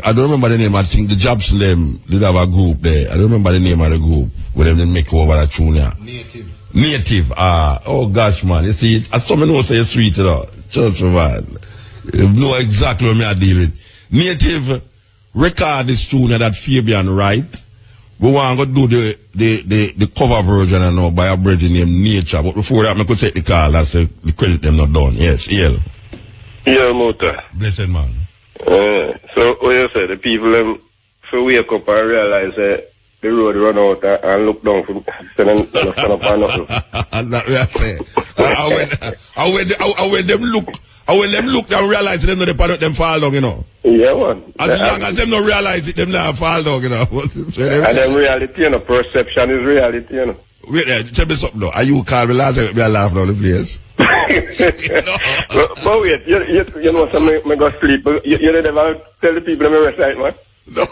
A: I don't remember the name. I think the Jobs them did have a group there. I don't remember the name of the group where they didn't make over that tune here. Native. Oh gosh, man. You see, as some know say it's sweet, you know. Just man. You know exactly what me I deal with. Native record this tune that Fabian write. We want to do the cover version and now by a bridge named Nature. But before that, I could take the call. That's the credit them not done. Yes, EL.
H: Yeah, Muta.
A: Blessed man.
H: So, what you say, the people so wake up and realize that the road run out and look down for sending up and nothing.
A: That's what I say. I when them look and realize them them fall down, you know.
H: Yeah, man.
A: As long as them not realize it, them not fall down, you know.
H: And then reality, you know, perception is reality, you know.
A: Wait there, tell me something though. Are you call me last time? Me laugh down the place.
H: But wait, you know, so me go sleep. You never tell the people me recite, man.
A: No,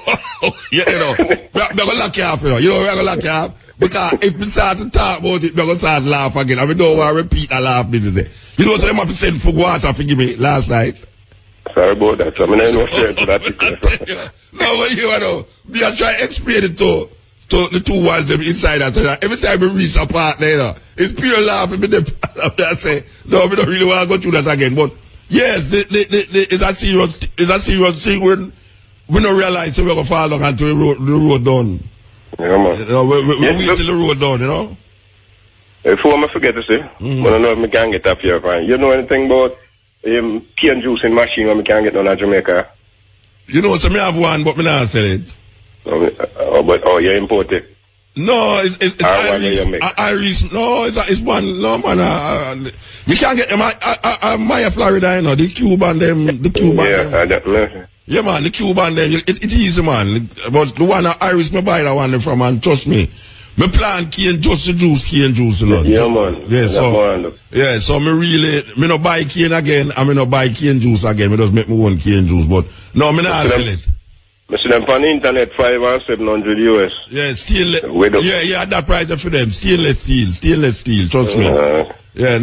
A: you know, we're going to lock you off, you know. You know, we're going to lock you off. Because if we start to talk about it, we're going to start to laugh again. And we don't want to repeat a laugh business. You know, so them have to send for water for me last night.
H: Sorry about that. So I mean, I know straight to that.
A: No, but you know, we are trying to explain it to the two ones them inside that. So every time we reach a part there, you know, it's pure laughing. I say, no, we don't really want to go through that again. But yes, it's a serious thing when we don't realize so we're going to fall down until the road done.
H: Yeah, man.
A: You know, we wait till the road done, you know.
H: Before I forget to say, but I know I can't get up here, fine. You know anything about cane juicing machine when I can't get down in Jamaica?
A: You know, so I have one, but I not sell it.
H: You import it?
A: No, it's Iris.
H: you make.
A: Iris. No, it's one. No, man. You can't get them. Maya, Florida, you know, the Cuban them. The Cuban them.
H: I don't know.
A: Yeah, man, the Cuban them. It's easy, man. But the one Iris, me buy that one from, and trust me. Me plant cane just to juice cane juice, you know.
H: Yeah, man.
A: Yeah, so me no buy cane again, and me no buy cane juice again. Me just make my own cane juice, but no, me not sell it.
H: I see them on the internet, 5 or 700 US.
A: Yeah, yeah, that price for them. Stainless steel, trust me. Yeah,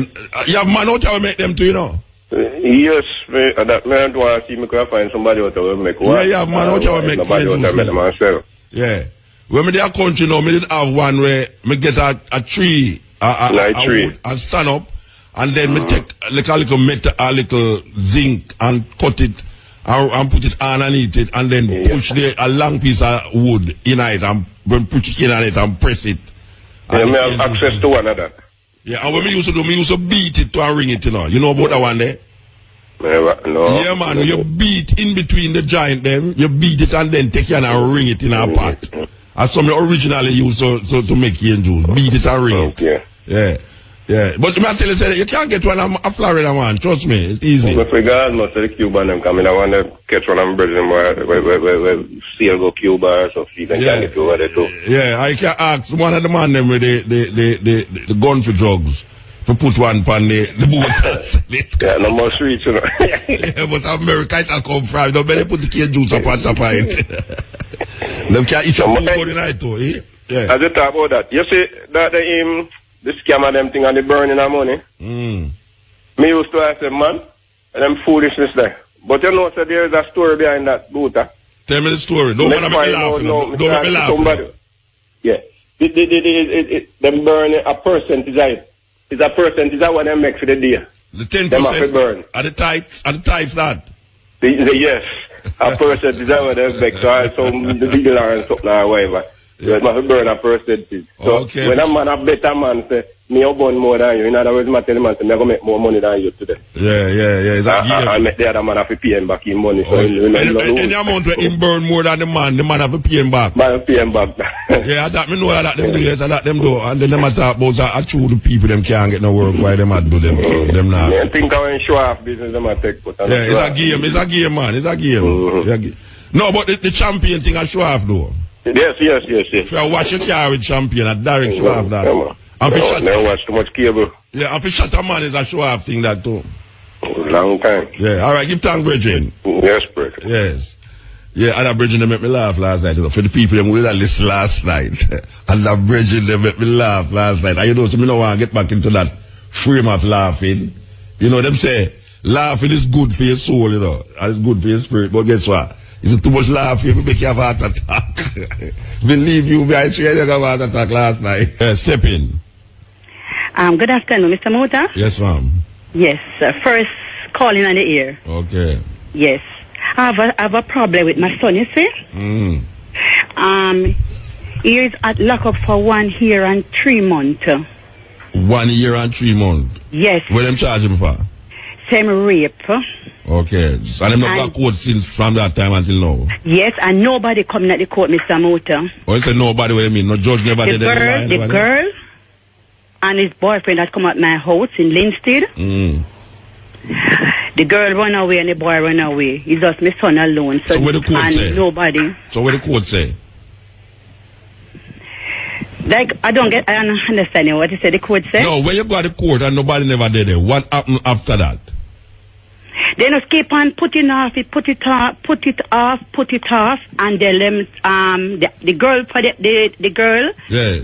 A: you have man out there make them too, you know.
H: Yes, I don't want to see me could find somebody out there make one.
A: Yeah, man out there make
H: nobody out there make them myself.
A: Yeah. When me there country now, me did have one where me get a tree, a wood, and stand up, and then me take like a little metal, a little zinc, and cut it, and put it underneath it, and then push a long piece of wood in it, and put it in it, and press it.
H: Yeah, me have access to one of that.
A: Yeah, and what me used to beat it to ring it, you know. You know about that one there?
H: No.
A: Yeah, man, you beat in between the joint them, you beat it and then take it and ring it in a pot. As some originally used to make cane juice. Beat it and ring it. Yeah. But I tell you, you can't get one a Florida man. Trust me, it's easy.
H: But regardless of the Cuban them coming, I want to catch one of them brethren where still go Cuba or so feet and can't get over there too.
A: Yeah, I can ask one of the man them with the gun for drugs. To put one pan the boat.
H: Yeah, no more streets, you know.
A: Yeah, but America it come from. Don't better put the cane juice up on top of it. Them can't eat your food all the night too, eh? Yeah.
H: As you talk about that, you see that the scam of them thing and the burning of money. Me used to ask them, man, and them foolishness there. But you know, so there is a story behind that, Buta.
A: Tell me the story. Don't make me laugh. Don't make me laugh.
H: Yeah. Them burn a percentage of it. It's a percentage of what they make for the day.
A: The 10%?
H: Them have to burn.
A: Are the tithes that?
H: Yes. A percentage of what they make. So I saw the dealer and something or whatever. Yeah. They have to burn a percentage. So
A: okay.
H: When a man, a better man, say, me will burn more than you. In other words, I tell the man, say, me will make more money than you today.
A: Yeah. Is that
H: I make the other man have to pay him back his money. So
A: any amount where him burn more than the man have to pay him back.
H: Man pay him back.
A: Yeah, that me know that them do. Yes, that them do. And then them talk about that true the people them can't get no work. Why them do them now?
H: Yeah, I think I want show off business them a take. But
A: yeah, it's a game, man. It's a game. No, but the champion thing I show off though.
H: Yes.
A: If I watch your car with champion, I direct show off that.
H: Never watch too much cable.
A: Yeah, and for shut a man is a show off thing that too.
H: Long time.
A: Yeah, alright, give thanks, Bridget.
H: Yes, Bridget.
A: Yes. Yeah, and that Bridget, they make me laugh last night, you know, for the people who did listen last night. And that Bridget, they make me laugh last night. And you know, so me don't want to get back into that frame of laughing. You know, them say, laughing is good for your soul, you know, and it's good for your spirit. But guess what? It's too much laughing, it make you have a heart attack. Believe you, I swear you have a heart attack last night. Step in.
I: Good afternoon, Mr. Muta.
A: Yes, ma'am.
I: Yes, first calling on the ear.
A: Okay.
I: Yes. I have a problem with my son, you see? He is at lockup for 1 year and 3 months.
A: 1 year and 3 months?
I: Yes.
A: What them charge him for?
I: Same rape.
A: Okay. And them not got court since from that time until now?
I: Yes, and nobody coming at the court, Mr. Muta.
A: Oh, you say nobody, what do you mean? No judge never did that?
I: The girl and his boyfriend that come at my house in Linstead. The girl run away and the boy run away. It's just my son alone. So
A: what the court say?
I: Nobody.
A: So what the court say?
I: Like, I don't understand what you say the court say.
A: No, when you go to the court and nobody never did it, what happened after that?
I: They just keep on putting off, put it off, and they the girl for the girl,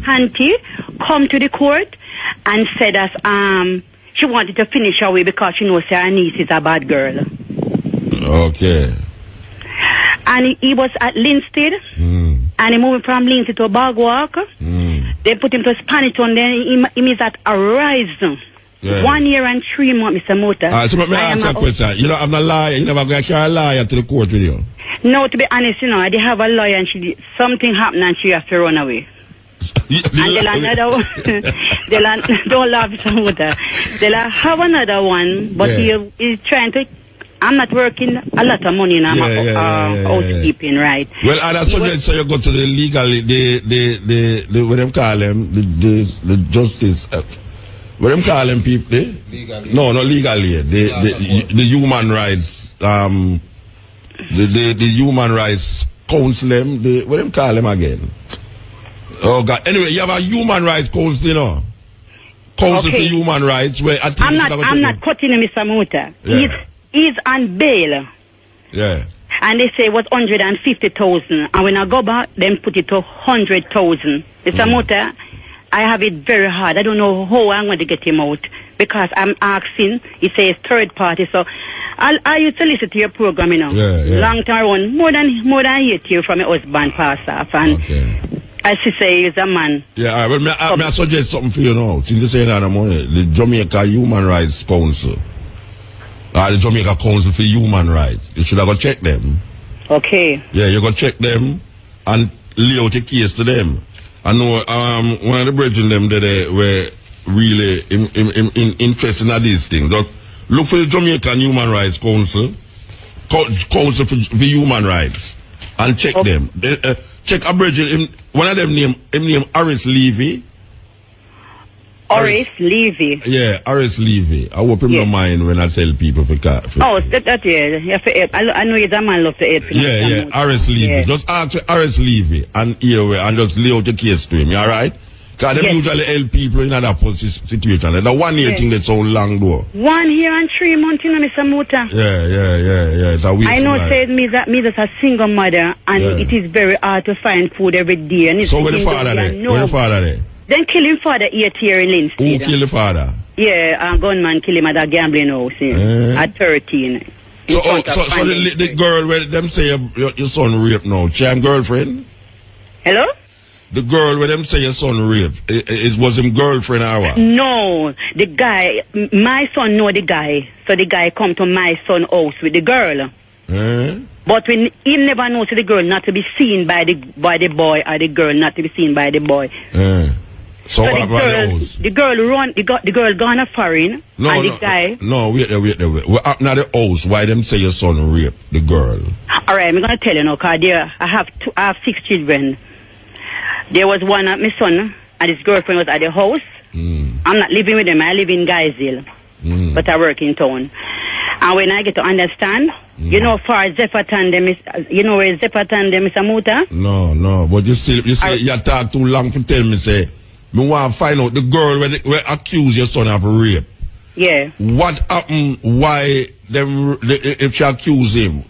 I: auntie, come to the court and said that she wanted to finish her way because she knows her niece is a bad girl.
A: Okay.
I: And he was at Linstead, and he moved from Linstead to Bagwalk. They put him to Spanish Town, then he is at Horizon. Yeah. 1 year and 3 months, Mr. Muta.
A: So let me ask you a question. You don't have no lawyer, you never going to carry a lawyer to the court with you?
I: No, to be honest, you know, they have a lawyer and something happened and she has to run away. And they'll another one. Don't laugh, Mr. Muta. They'll have another one, but he's trying to I'm not working a lot of money in housekeeping, right?
A: Well, I suggest so you go to the legal, the what them call them, the justice, what them call them people,
F: Legally.
A: No, not legally, the human rights, the human rights council them, what them call them again? Oh God, anyway, you have a human rights council, you know? Council for Human Rights, where I think
I: I'm not cutting him, Mr. Muta.
A: Yeah.
I: He's on bail.
A: Yeah.
I: And they say it was 150,000. And when I go back, then put it to 100,000. Mr. Muta, I have it very hard. I don't know how I'm going to get him out. Because I'm asking, he says third party. So I used to listen to your program, you know. Long time around, more than 8 years from my husband passed off. And as she say, he's a man.
A: Yeah, but I suggest something for you now. Since you say that money, the Jamaica Human Rights Council, the Jamaica Council for Human Rights, you should have go check them.
I: Okay.
A: Yeah, you go check them and lay out a case to them. I know one of the brethren them that were really interested in these things. Just look for the Jamaican Human Rights Council, Council for Human Rights, and check them. Check a brethren. One of them name Horace Levy.
I: Horace Levy.
A: Yeah, Horace Levy. I hope him don't mind when I tell people for
I: I know he's a man love to help.
A: Yeah, Horace Levy. Yeah. Just ask Horace Levy and just lay out the case to him. You alright? Because they usually help people in that situation. And the 1 year thing that's so long though.
I: 1 year and 3 months, you know, Mr. Muta.
A: Yeah. It's a
I: I know said me that as a single mother and it is very hard to find food every day. And
A: so where the father there? Where the father there?
I: Then kill him father 8 years in Linstead.
A: Who killed the father?
I: Yeah, a gunman kill him at a gambling house at 13.
A: So the girl where them say your son raped now, she have girlfriend?
I: Hello?
A: The girl where them say your son raped, was him girlfriend or what?
I: No, the guy, my son know the guy. So the guy come to my son house with the girl. But when he never knows the girl not to be seen by the boy or the girl not to be seen by the boy.
A: So what about the house?
I: The girl gone a foreign.
A: Wait there. What happened at the house? Why them say your son raped the girl?
I: Alright, I'm gonna tell you now, cause I have 6 children. There was one at my son, and his girlfriend was at the house. I'm not living with them, I live in Guysville. But I work in town. And when I get to understand, you know, far Zephyr Tandem is, you know where Zephyr Tandem is, Muta?
A: No, but you say you talk too long to tell me, say, me want to find out the girl where accuse your son of rape.
I: Yeah.
A: What happened? Why if she accuse him?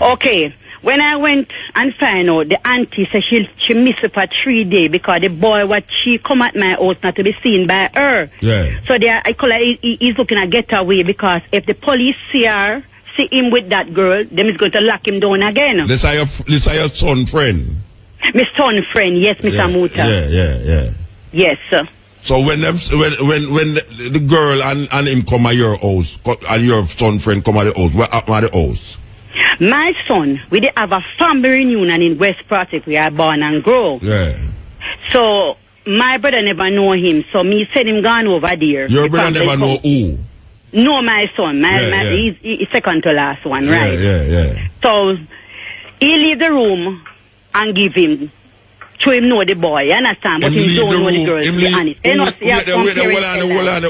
I: Okay. When I went and find out, the auntie said she missed it for 3 days because the boy she come at my house not to be seen by her.
A: Yeah.
I: So I call he's looking to get away because if the police see him with that girl, them is going to lock him down again.
A: This are your son friend?
I: My son friend, yes, Mr. Muta.
A: Yeah.
I: Yes, sir.
A: So when the girl and him come at your house, and your son friend come at the house, what happened at the house?
I: My son, we did have a family reunion in West Prospect where I born and grow.
A: Yeah.
I: So my brother never know him, so me send him gone over there.
A: Your brother never know who?
I: No, my son. He's second to last one, right?
A: Yeah.
I: So he leave the room and give him to him know the boy, you understand? But he don't know the girl, to be honest.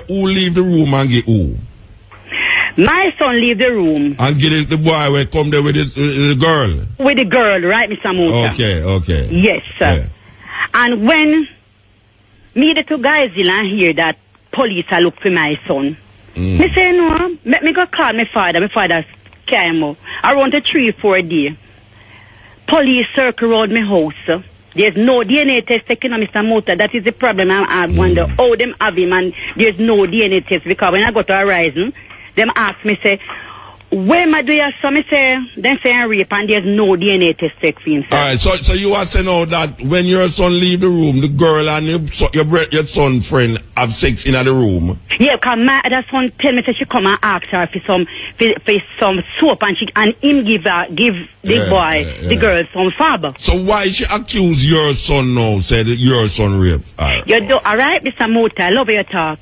A: Who leave the room and get who?
I: My son leave the room.
A: And get the boy will come there with the girl?
I: With the girl, right, Mr. Muta?
A: Okay.
I: Yes, sir. Yeah. And when me the 2 guys and hear that police are look for my son, me say, no, let me go call my father. My father came out. Around 3-4 days. Police circle around my house. There's no DNA test taken on Mr. Muta. That is the problem. I wonder how them have him and there's no DNA test because when I go to Horizon, them ask me, say, where my do your son? Me say, then say rape and there's no DNA test taken for him.
A: Alright, so you want to know that when your son leave the room, the girl and your son friend have sex in the room?
I: Yeah, because my other son tell me, say she come and ask her for some soap and him give the boy, the girl, some fab.
A: So why she accuse your son now, say that your son raped?
I: Alright, Mr. Muta, I love your talk.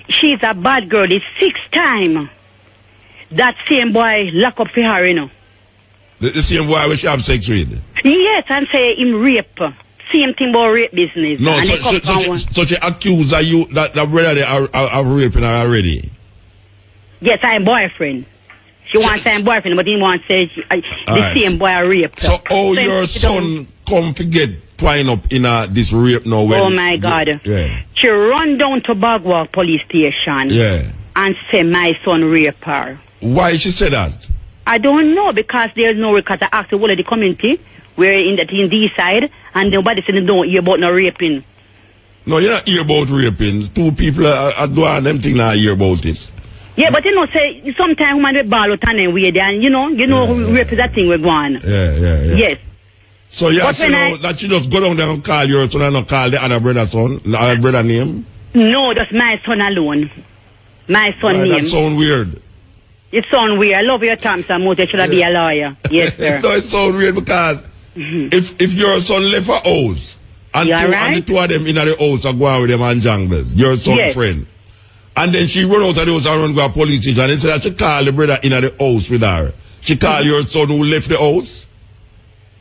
I: She's a bad girl. It's 6 times. that same boy lock up for her, you know.
A: The same boy which you have sex with?
I: Yes, and say him rape. Same thing about rape business.
A: No,
I: and
A: so she accused of you that brother they are raping her already?
I: Yes, I'm boyfriend. She wants her boyfriend, but he wants to say the same boy a rape.
A: So your son come to get twined up in this rape now? When,
I: oh my God.
A: Yeah.
I: She run down to Bagwalk police station.
A: Yeah.
I: And say my son raped her.
A: Why she say that?
I: I don't know, because there's no record. I asked the whole of the community. We're in this side, and nobody said they don't hear about no raping.
A: No, you not hear about raping. Two people are doing them thing now hear about it.
I: Yeah, but you know, say sometimes woman will ball out and weird, and you know, rape is a thing we're going.
A: Yeah.
I: Yes.
A: So you know that you just go down there and call your son and not call the other brother's son, the other brother name?
I: No, just my son alone. My son name.
A: That sound weird.
I: It sound weird. I love your terms, Muta. Should I be a lawyer? Yes, sir.
A: No, it sound weird because if your son left a house and the two of them in the house are going with them and jungle, your son's friend, and then she run out of the house and run to a police station and said that she call the brother in the house with her. She call your son who left the house?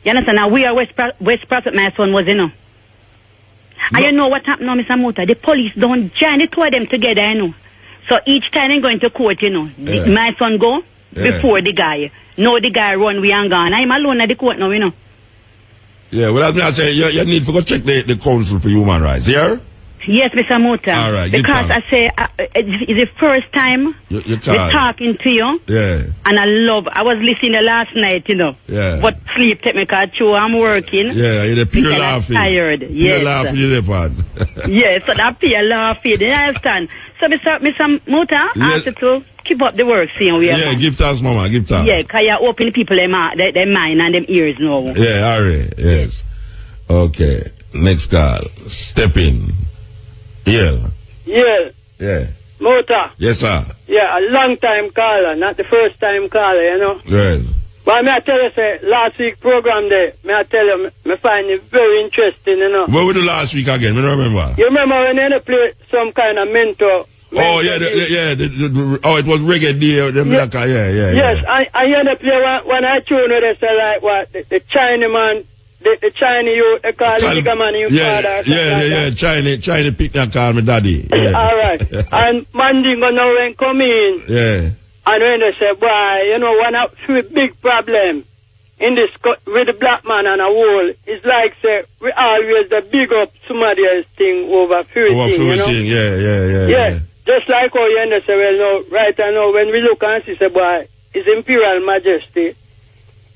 I: You understand? Now we are West Prophet, my son was, you know. No. And you know what happened now, Mr. Muta? The police don't join the two of them together, you know. So each time they going to court, you know, my son go before the guy. No, the guy run, we and gone. I'm alone at the court now, you know.
A: Yeah, well, that's me I say, you need to go check the Council for Human Rights, yeah?
I: Yes, Mr. Muta.
A: All right,
I: because I say, it's the first time we're talking to you.
A: Yeah.
I: And I was listening last night, you know.
A: Yeah.
I: But sleep take me because I'm working.
A: Yeah, you're pure laughing.
I: I'm tired.
A: Pure laughing, you're the
I: yes, so that pure laughing, you understand? So, Mr. Muta, I ask you to keep up the work, see we
A: yeah, give thanks, Mama, give thanks.
I: Yeah, because you open people their mind and them ears now.
A: Yeah, all right, yes. Okay, next call. Step in. Yeah.
J: Muta.
A: Yes, sir.
J: Yeah, a long time caller, not the first time caller, you know.
A: Right.
J: But may I tell you, say, last week program there, may I tell you, me find it very interesting, you know.
A: What we do last week again? I don't remember.
J: You remember when you play some kind of mentor?
A: Oh, yeah, it was reggae day.
J: Yes, I hear the play when I tune with they say like what, the Chinese man, the Chinese youth, they call the bigger man you father.
A: Yeah, Chinese pick and call me daddy. Yeah.
J: All right. And Mandingo now when come in.
A: Yeah.
J: And when they say, boy, you know, one of the big problem in this, with the black man and a whole, it's like, say, we always the big up somebody else thing over everything, you know? Yeah. Just like how you understand, well, no, right now, when we look and see, say, boy, His Imperial Majesty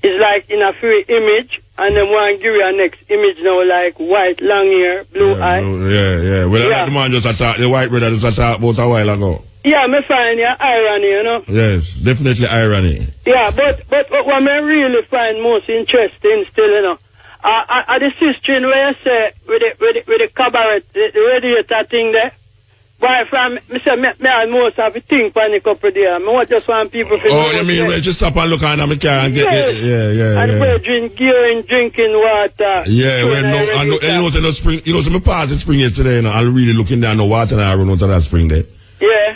J: is like in a free image, and then one give you a next image now, like white, long hair, blue eye.
A: Well, like the man just attacked, the white brother just attacked about a while ago.
J: Yeah, me find your irony, you know.
A: Yes, definitely irony.
J: Yeah, but what I really find most interesting still, you know, the system where you say with the cabaret, the radiator thing there. Why from me say me almost have to think for a couple of days. I just want people to
A: you mean when you stop and look under my car and get
J: and we're drinking water.
A: Yeah, well no, and you know the spring, you know, me pass the spring yesterday, you know, I'm really looking down the water and I run out of that spring there.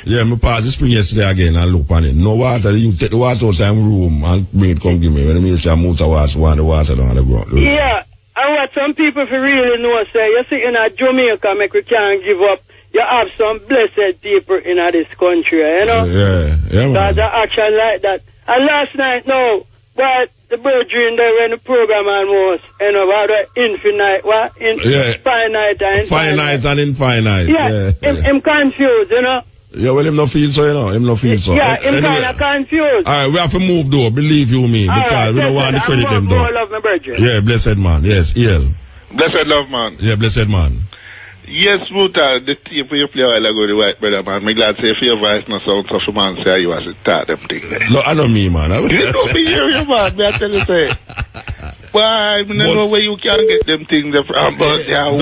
A: Yeah, me pass the spring yesterday again and look on it. No water, you take the water outside my room and bring it, come give me. When I say muta wash, want the water down the ground.
J: Yeah, and what some people really know say, you see in a Jamaica, make we can't give up. You have some blessed people in this country, you know?
A: Yeah, man.
J: That's an action like that. And last night, no, but the brethren there when the program almost, you know, about the infinite, what? Finite and
A: finite and infinite.
J: Yeah, him confused, you know?
A: Yeah, well, him no feel so, you know. Him no feel so.
J: Yeah, him kind of confused.
A: All right, we have to move, though. Believe you me. Because we don't want to credit them, though.
J: Love my brethren.
A: Yeah, blessed man. Yes,
H: Blessed love, man.
A: Yeah, blessed man.
H: Yes, Muta, the tape you play a while ago, the white brother, man. I'm glad to say if your voice no sound tough, man, say you have to start them things there.
A: No, I don't mean, man.
H: You don't be here, man. Me I tell you, say. Why, I don't know where you can get them things from, but
A: we can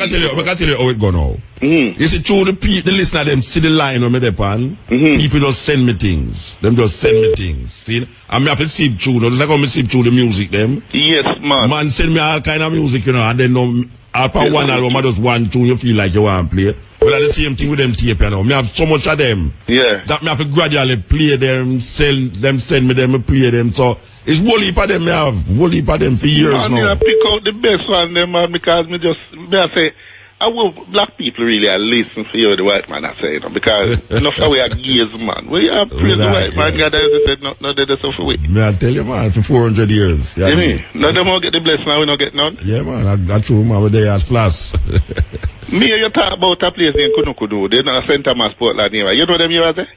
A: tell you how it go now. You see, through the listener, them see the line on me, people just send me things. Them just send me things. See? And me have to sieve through, just like how me sieve through the music, them.
H: Yes, man.
A: Man send me all kind of music, you know, and then after one album, I just one tune, you feel like you want to play. Well, the same thing with them tape, you know. Me have so much of them.
K: Yeah.
A: That me have to gradually play them, send me them, play them. So it's whole heap of them me have. Whole heap of them for years now.
K: I pick out the best one them, man, because me I say, I will black people really listen for you, the white man, I say, you know, because enough that we are gays, man. We are praise the white man, God, as I said, not that so for we.
A: Me I tell you, man, for 400 years.
K: Yeah, you mean? None of them all get the blessing, now we don't get none.
A: Yeah, man, that's true, man, we're there as plus.
K: Me, you talk about a place in Kunukudu, they're not a St. Thomas Portland near. You know them you are there?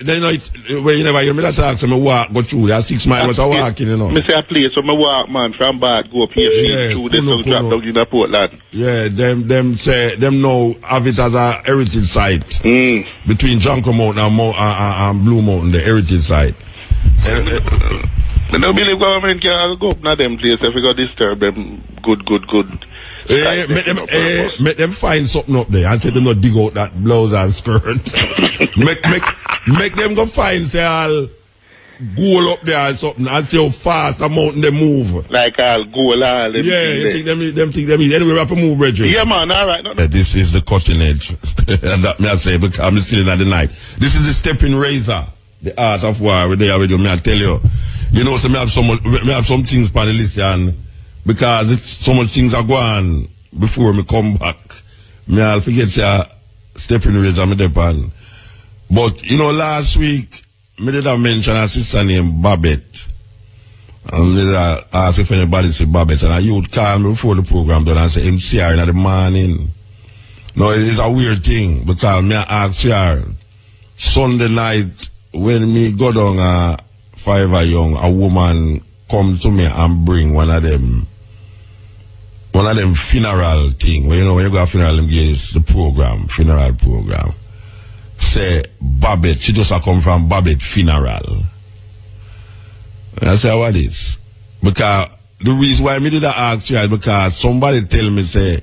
A: They know it, when you never hear me that talk, so me walk, go through, there's 6 miles worth of walking, you know.
K: Me say a place where me walk, man, from Bath, go up here, through this drop down in the Portland.
A: Yeah, them now have it as a heritage site. Between Junker Mountain and Blue Mountain, the heritage site.
K: I don't believe government can go up now them places if we got disturb them good.
A: Make them find something up there and say them not dig out that blouse and skirt. make them go find, say, I'll go up there or something and see how fast the mountain they move.
K: Like I'll go all them.
A: Yeah, you think them anyway we have to move, Reggie.
K: Yeah, man, alright. No.
A: This is the cutting edge. And that me I say because I'm still in at the night. This is the stepping razor, the art of war with the with you, me I tell you. You know, so me have some things on the list, and because so much things are going before me come back, me I'll forget say stepping razor me depend. But you know, last week me did have mention a sister named Babette. And me did ask if anybody say Babette, and you would call me before the program done and say MCR in the morning. No, it is a weird thing because me ask her Sunday night when me go down 5 young, a woman come to me and bring one of them funeral thing. Well, you know, when you go to funeral, them get the funeral program. Say Babette, she just a come from Babette funeral. And I say, what is? Because the reason why me did that ask you is because somebody tell me say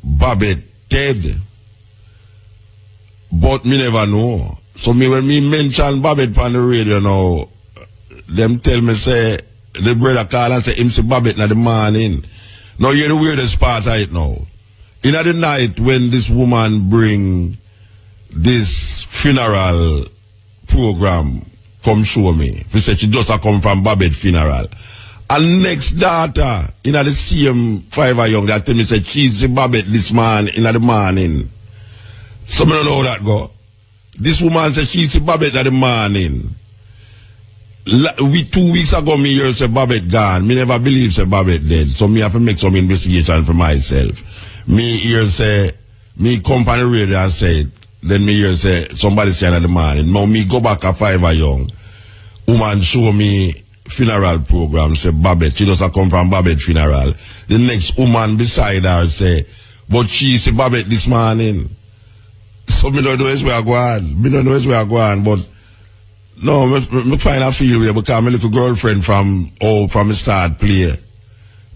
A: Babette dead. But me never know. So me when me mention Babette on the radio now, them tell me say the brother call and say him say Babette in the morning. Now you're the weirdest part of it now. In the night when this woman bring this funeral program come show me. She said she just a come from Babette funeral. And next daughter in the same 5 young that tell me say she's the Babette this man in the morning. So me don't know how that go. This woman said she's the Babette in the morning. 2 weeks ago, me hear say Babette gone. Me never believe say Babette dead. So me have to make some investigation for myself. Me hear say, me come on the radio and say, then me hear say, somebody say in the morning. Now me go back at 5 young. Woman show me funeral program, say Babette. She doesn't come from Babette funeral. The next woman beside her say, but she say Babette this morning. So me don't know where I go on. Me don't know where I go on, but no, me find a feel where because my little girlfriend from the start play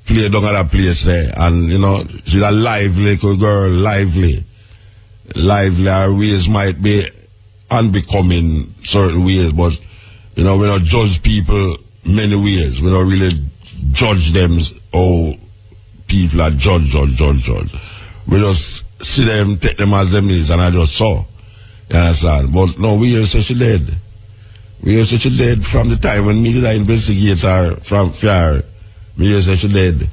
A: down at that place there. And, you know, she's a lively little girl, lively. Her ways might be unbecoming certain ways, but, you know, we don't judge people many ways. We don't really judge them, people are judge. We just see them, take them as them is, and I just saw. You understand? But no, we hear say she dead. We hear say she dead from the time when me did I investigate her from FIAR. Me hear say she dead.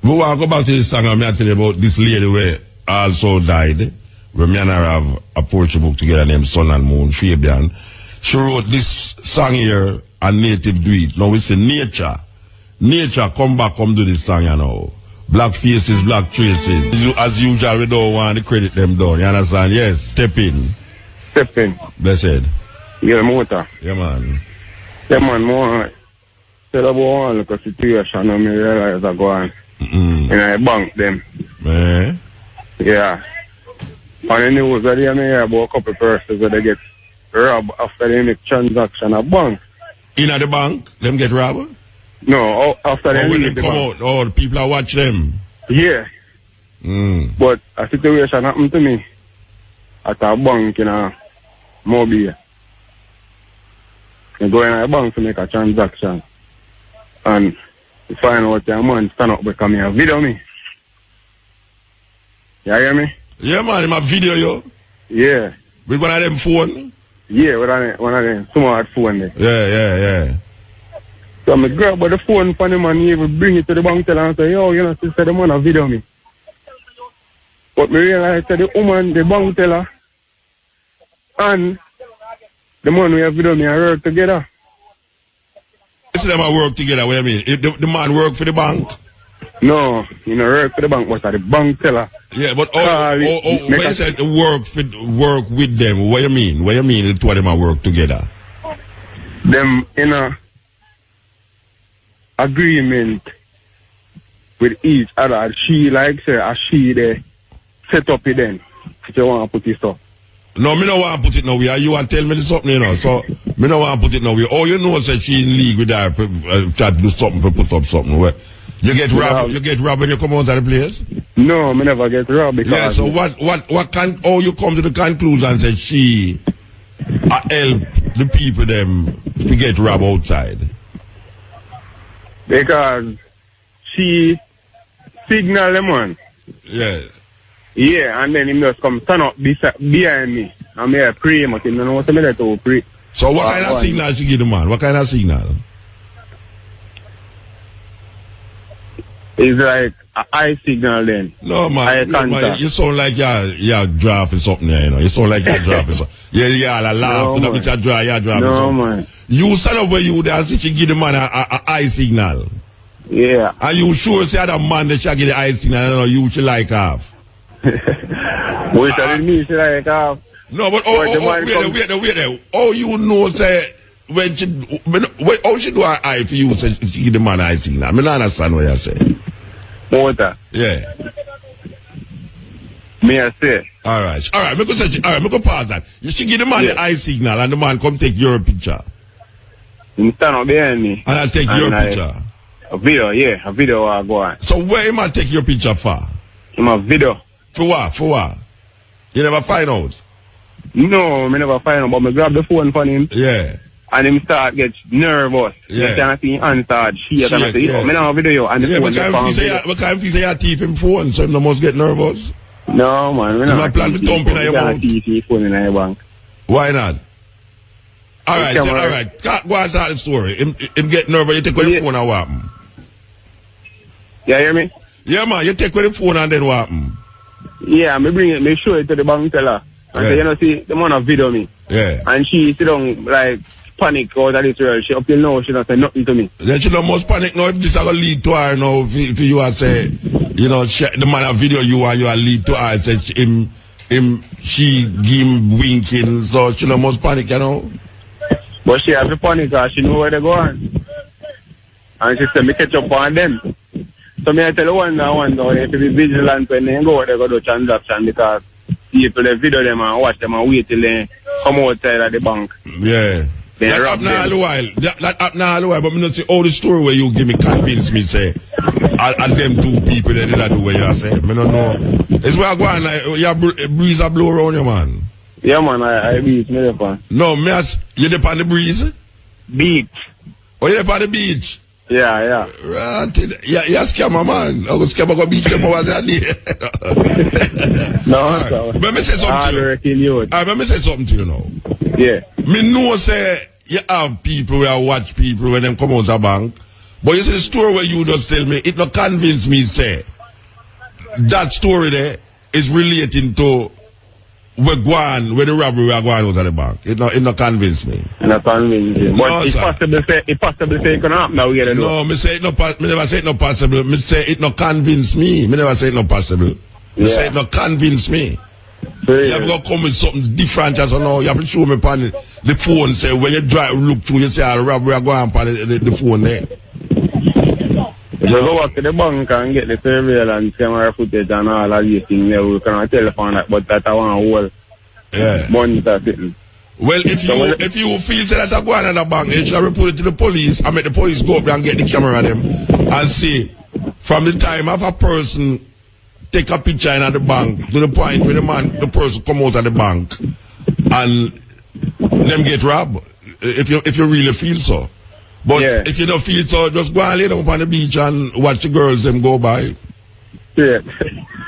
A: We want to go back to this song and me tell you about this lady where also died. Where me and her have a poetry book together named Sun and Moon, Fabian. She wrote this song here, a native do it. Now we say nature. Nature, come back, come do this song, you know. Black faces, black traces. As usual, we don't want to credit them down. You understand? Yes, step in. Blessed.
B: Yeah, muta.
A: Yeah, man.
B: Yeah, man, more. Tell about one look situation and me realize I go on. And I bank them. Yeah. On the news, I hear about a couple persons that they get robbed after they make transaction at bank.
A: In at the bank? Them get robbed?
B: No, after they
A: when
B: leave
A: they
B: the
A: come
B: bank.
A: out, the people are watch them.
B: Yeah. But a situation happened to me at a bank in Mobile. I go in a bank to make a transaction. And you find out your man stand up because me a video me. You hear me?
A: Yeah, man, him a video you.
B: Yeah.
A: With one of them phone?
B: Yeah, with one of them smartphone there.
A: Yeah.
B: So I grab the phone from him and he will bring it to the bank teller and say, yo, you know, sister, the man a video me. But me realize that the woman, the bank teller, and the man we have video me and work together.
A: It's them a work together, what you mean? If the man work for the bank?
B: No, you know, work for the bank, but the bank teller.
A: Yeah, but when you said work with them, what you mean? What you mean the two of them a work together?
B: Them in a agreement with each other. She like say, she they set up it then. If you want to put it up.
A: No, me no want to put it now. You want to tell me something, you know. So, me no want to put it now. Oh, you know, say she in league with her for try to do something for put up something. Where you get robbed. You get robbed when you come out of the place.
B: No, me never get robbed. Because
A: yeah. So what can? Oh, you come to the conclusion that she help the people them to get robbed outside.
B: Because she signal them one.
A: Yeah.
B: Yeah, and then he just come stand up behind me. And me pray him, but he don't know what to pray.
A: So what kind of signal she give the man? What kind of signal?
B: It's like an eye signal then.
A: No man, you sound like you're drafting something there, you know. You sound like you're drafting something. Yeah, I laugh.
B: No,
A: you're drafting
B: no,
A: something.
B: Man.
A: You stand up where you there and she give the man an eye signal.
B: Yeah.
A: And you sure say that man that she give the eye signal, you know, you should like half.
B: What telling me she like half?
A: No, but wait there. Oh, you know, say when she do her eye for you, say she give the man eye signal. I mean, I understand what you say.
B: What?
A: Yeah.
B: Me I say.
A: All right. Me go pause that. You should give the man the eye signal, and the man come take your picture.
B: You stand up behind me.
A: And I'll take your picture.
B: A video will go on.
A: So where am I take your picture for?
B: In my video.
A: For what? You never find out?
B: No, me never find out, but me grab the phone from him.
A: Yeah.
B: And him start get nervous.
A: Yeah.
B: You can't see answered. She can say, yo, me now have video. And the phone
A: what kind of say you thief him phone, so him must get nervous?
B: No, man.
A: You not plan to dump in your mouth?
B: Phone in your bank.
A: Why not? All right. Go on, start the story. Him get nervous, you take away the phone and what happen?
B: You hear me?
A: Yeah, man, you take away the phone and then what happen?
B: Yeah, me show it to the bank teller. And say, you know, see, the man have video me.
A: Yeah.
B: And she sit down, like, panic out of this world. She up till now, she don't say nothing to me.
A: Then she don't must panic now if this is going to lead to her now. If you are say, you know, the man have video you and you are lead to her, say she give him winking, so she don't must panic, you know.
B: But she have to panic because she know where they going. And she said, me catch up on them. So me I tell the one now, they have to be vigilant when they go, they go to transaction because people they video them and watch them and wait till they come outside of the bank.
A: Yeah. That happened all the while. That happened all the while, but me not say all the story where you give me convince me say and them two people that did that do what you say. Me don't know. It's where I go on like your breeze a blow around you, man.
B: Yeah, man, I beach, me there on.
A: No, me you there on the breeze?
B: Beach.
A: Oh, you there on the beach?
B: Yeah.
A: Right. Yeah, scammer, man. I go scammer go beach them over there.
B: No,
A: right. Let me say something to you. Let me say something to you now.
B: Yeah.
A: Me know say you have people where I watch people when them come out of the bank. But you see the story where you just tell me, it not convince me say that story there is relating to where the robbery we are going out of the bank. It not convince me.
B: It not convince me. But no, it's possible say it can happen now.
A: No, me say it not me never say it not possible. Me say it not convince me. Me never say it not possible. Me say it not convince me. You have to come with something different as now. You have to show me upon the phone. Say when you drive, look through, you say, "Rob, we are going upon the phone there."
B: If you go back to the bank and get the surveillance camera footage and all of these things, we can telephone that, but that I want to hold.
A: Yeah.
B: Monitor sitting.
A: Well, if you feel that I go on the bank, you should report it to the police and make the police go up and get the camera them and see from the time of a person take a picture in at the bank to the point where the person come out of the bank and them get robbed. If you really feel so. But if you don't feel so, just go and lay down on the beach and watch the girls them go by.
B: Yeah.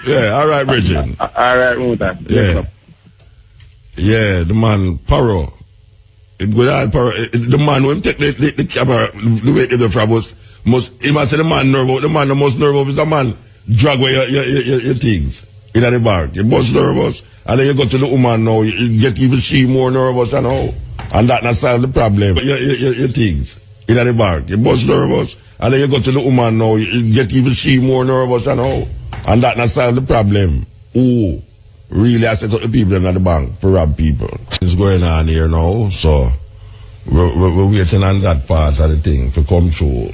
A: Yeah, all right, Bridget.
B: All right, Muta.
A: Yeah. Yeah, the man, Paro. It go down, Paro. The man, when take the camera, the way the frog must, he must say the man nervous. The man the most nervous is the man drag away your things in the bar. You most nervous. And then you go to the woman now, you get even she more nervous and how. And that not solve the problem. Your things in the bar. You most nervous. And then you go to the woman now, you get even she more nervous and how. And that not solve the problem. Ooh. Really, I set up the people in the bank to rob people. It's going on here now, so we're waiting on that part of the thing to come through,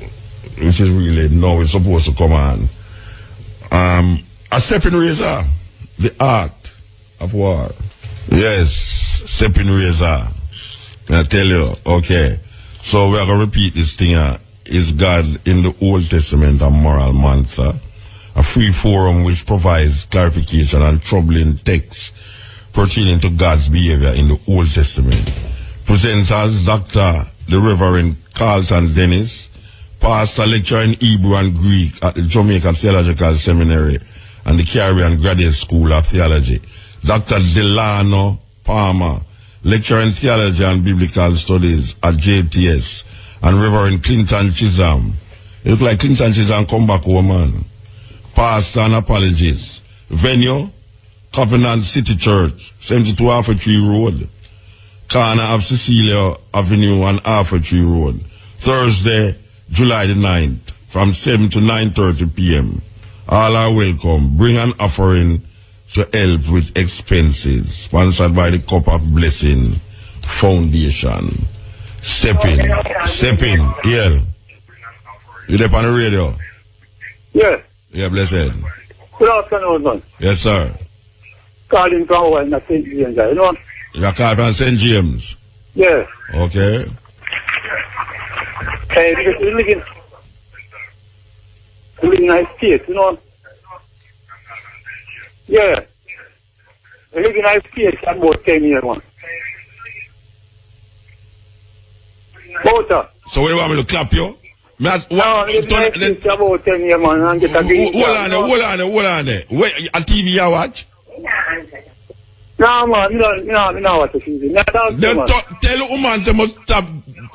A: which is really now it's supposed to come on. A stepping razor, the art of war. Yes, stepping razor. I tell you, okay. So we're going to repeat this thing. Is God in the Old Testament a moral monster? A free forum which provides clarification on troubling texts pertaining to God's behavior in the Old Testament. Presenters Dr. the Reverend Carlton Dennis, pastor lecturer in Hebrew and Greek at the Jamaica Theological Seminary and the Caribbean Graduate School of Theology. Dr. Delano Palmer, lecturer in Theology and Biblical Studies at JTS, and Reverend Clinton Chisholm. It looks like Clinton Chisholm come back home, man. Pastor and apologies. Venue, Covenant City Church, 72 Half Tree Road, corner of Cecilia Avenue and Half Tree Road. Thursday, July the 9th, from 7 to 9:30 p.m. All are welcome. Bring an offering to help with expenses. Sponsored by the Cup of Blessing Foundation. Step in. Yeah. You there on the radio?
L: Yes.
A: Yeah, blessed.
L: Good afternoon, man.
A: Yes, sir.
L: Calling from St. James, you know?
A: You're calling from St. James?
L: Yes.
A: Okay.
L: We live in a state, you know? Yeah. We live in a state about 10 years, man. Muta.
A: So what do you want me to clap you?
L: About 10 years, man, and get a green card.
A: Hold on there. Wait, a TV you watch?
L: No, man, no, watch the TV.
A: Then tell the woman to must stop,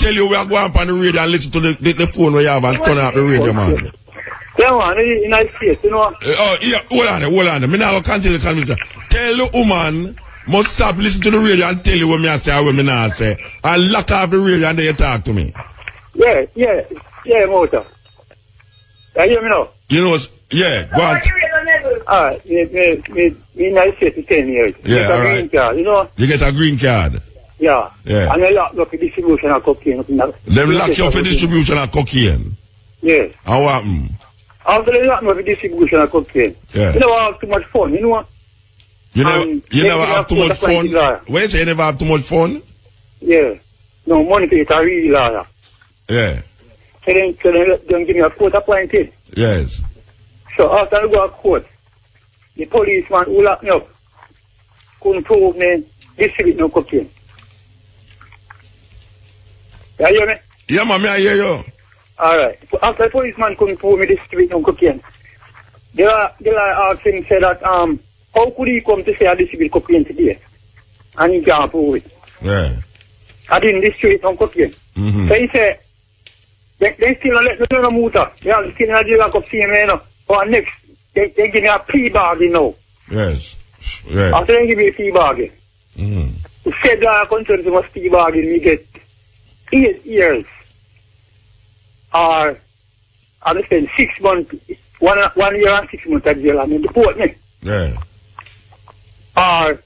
A: tell you we are going up on the radio and listen to the phone where you have and turn out the radio, man.
L: Yeah, man, in a state, you know?
A: Yeah, hold on there. Me now continue the conversation. Tell the woman must stop listening to the radio and tell you what me I say and what me not say. And lock off the radio and then you talk to me.
L: Yeah, Muta. You hear me now?
A: You know, yeah, go on.
L: Me nice to 10 years.
A: Yeah, all right.
L: Green card, you know?
A: You get a green card?
L: Yeah. And they lock up the distribution of cocaine.
A: Them lock you up for distribution of cocaine?
L: Yes.
A: How happen?
L: After they lock me up for distribution of cocaine.
A: Yeah.
L: You never have too much fun, you know?
A: You never have too much fun? Where you say you never have too much fun?
L: Yeah. No, money to it, a real lawyer.
A: Yeah.
L: So then give me a court appointed.
A: Yes.
L: So after I go to court, the policeman who locked me up couldn't prove me distribute no cocaine. You hear me?
A: Yeah, man, I hear you.
L: Alright. So after the policeman couldn't prove me distribute no cocaine, they asked him, say that, how could he come to say I distribute cocaine today? And he can't prove it.
A: Yeah.
L: I didn't distribute no cocaine.
A: Mm-hmm.
L: So he said, they still don't let me know no muta. They are still in the lock up see me, you know. But next, they give me a plea bargain now.
A: Yes. Yeah.
L: After they give me a plea bargain, the federal country must plea bargain, me get 8 years. Or, I understand, 6 months, 1 year and 6 months at jail, and then deport me.
A: Yeah.
L: Or,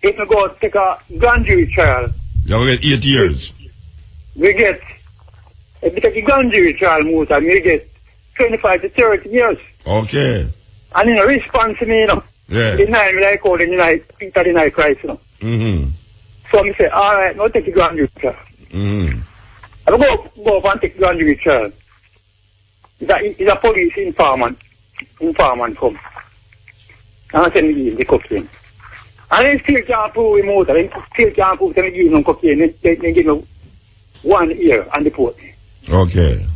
L: if I go take a grand jury trial,
A: you will get 8 years.
L: If we take a grand jury trial, Muta, we get 25 to 30 years.
A: Okay.
L: And in response to me, you know, deny me like all the night, Peter deny Christ, you know.
A: Mm-hmm.
L: So I say, alright, now take the grand jury trial.
A: Mm-hmm.
L: I go up and take the grand jury trial. It's a police informant come. And I send me the cocaine. And they still can't prove him out. They still can't prove them give him cocaine. They give me 1 year and deport me.
A: Okay.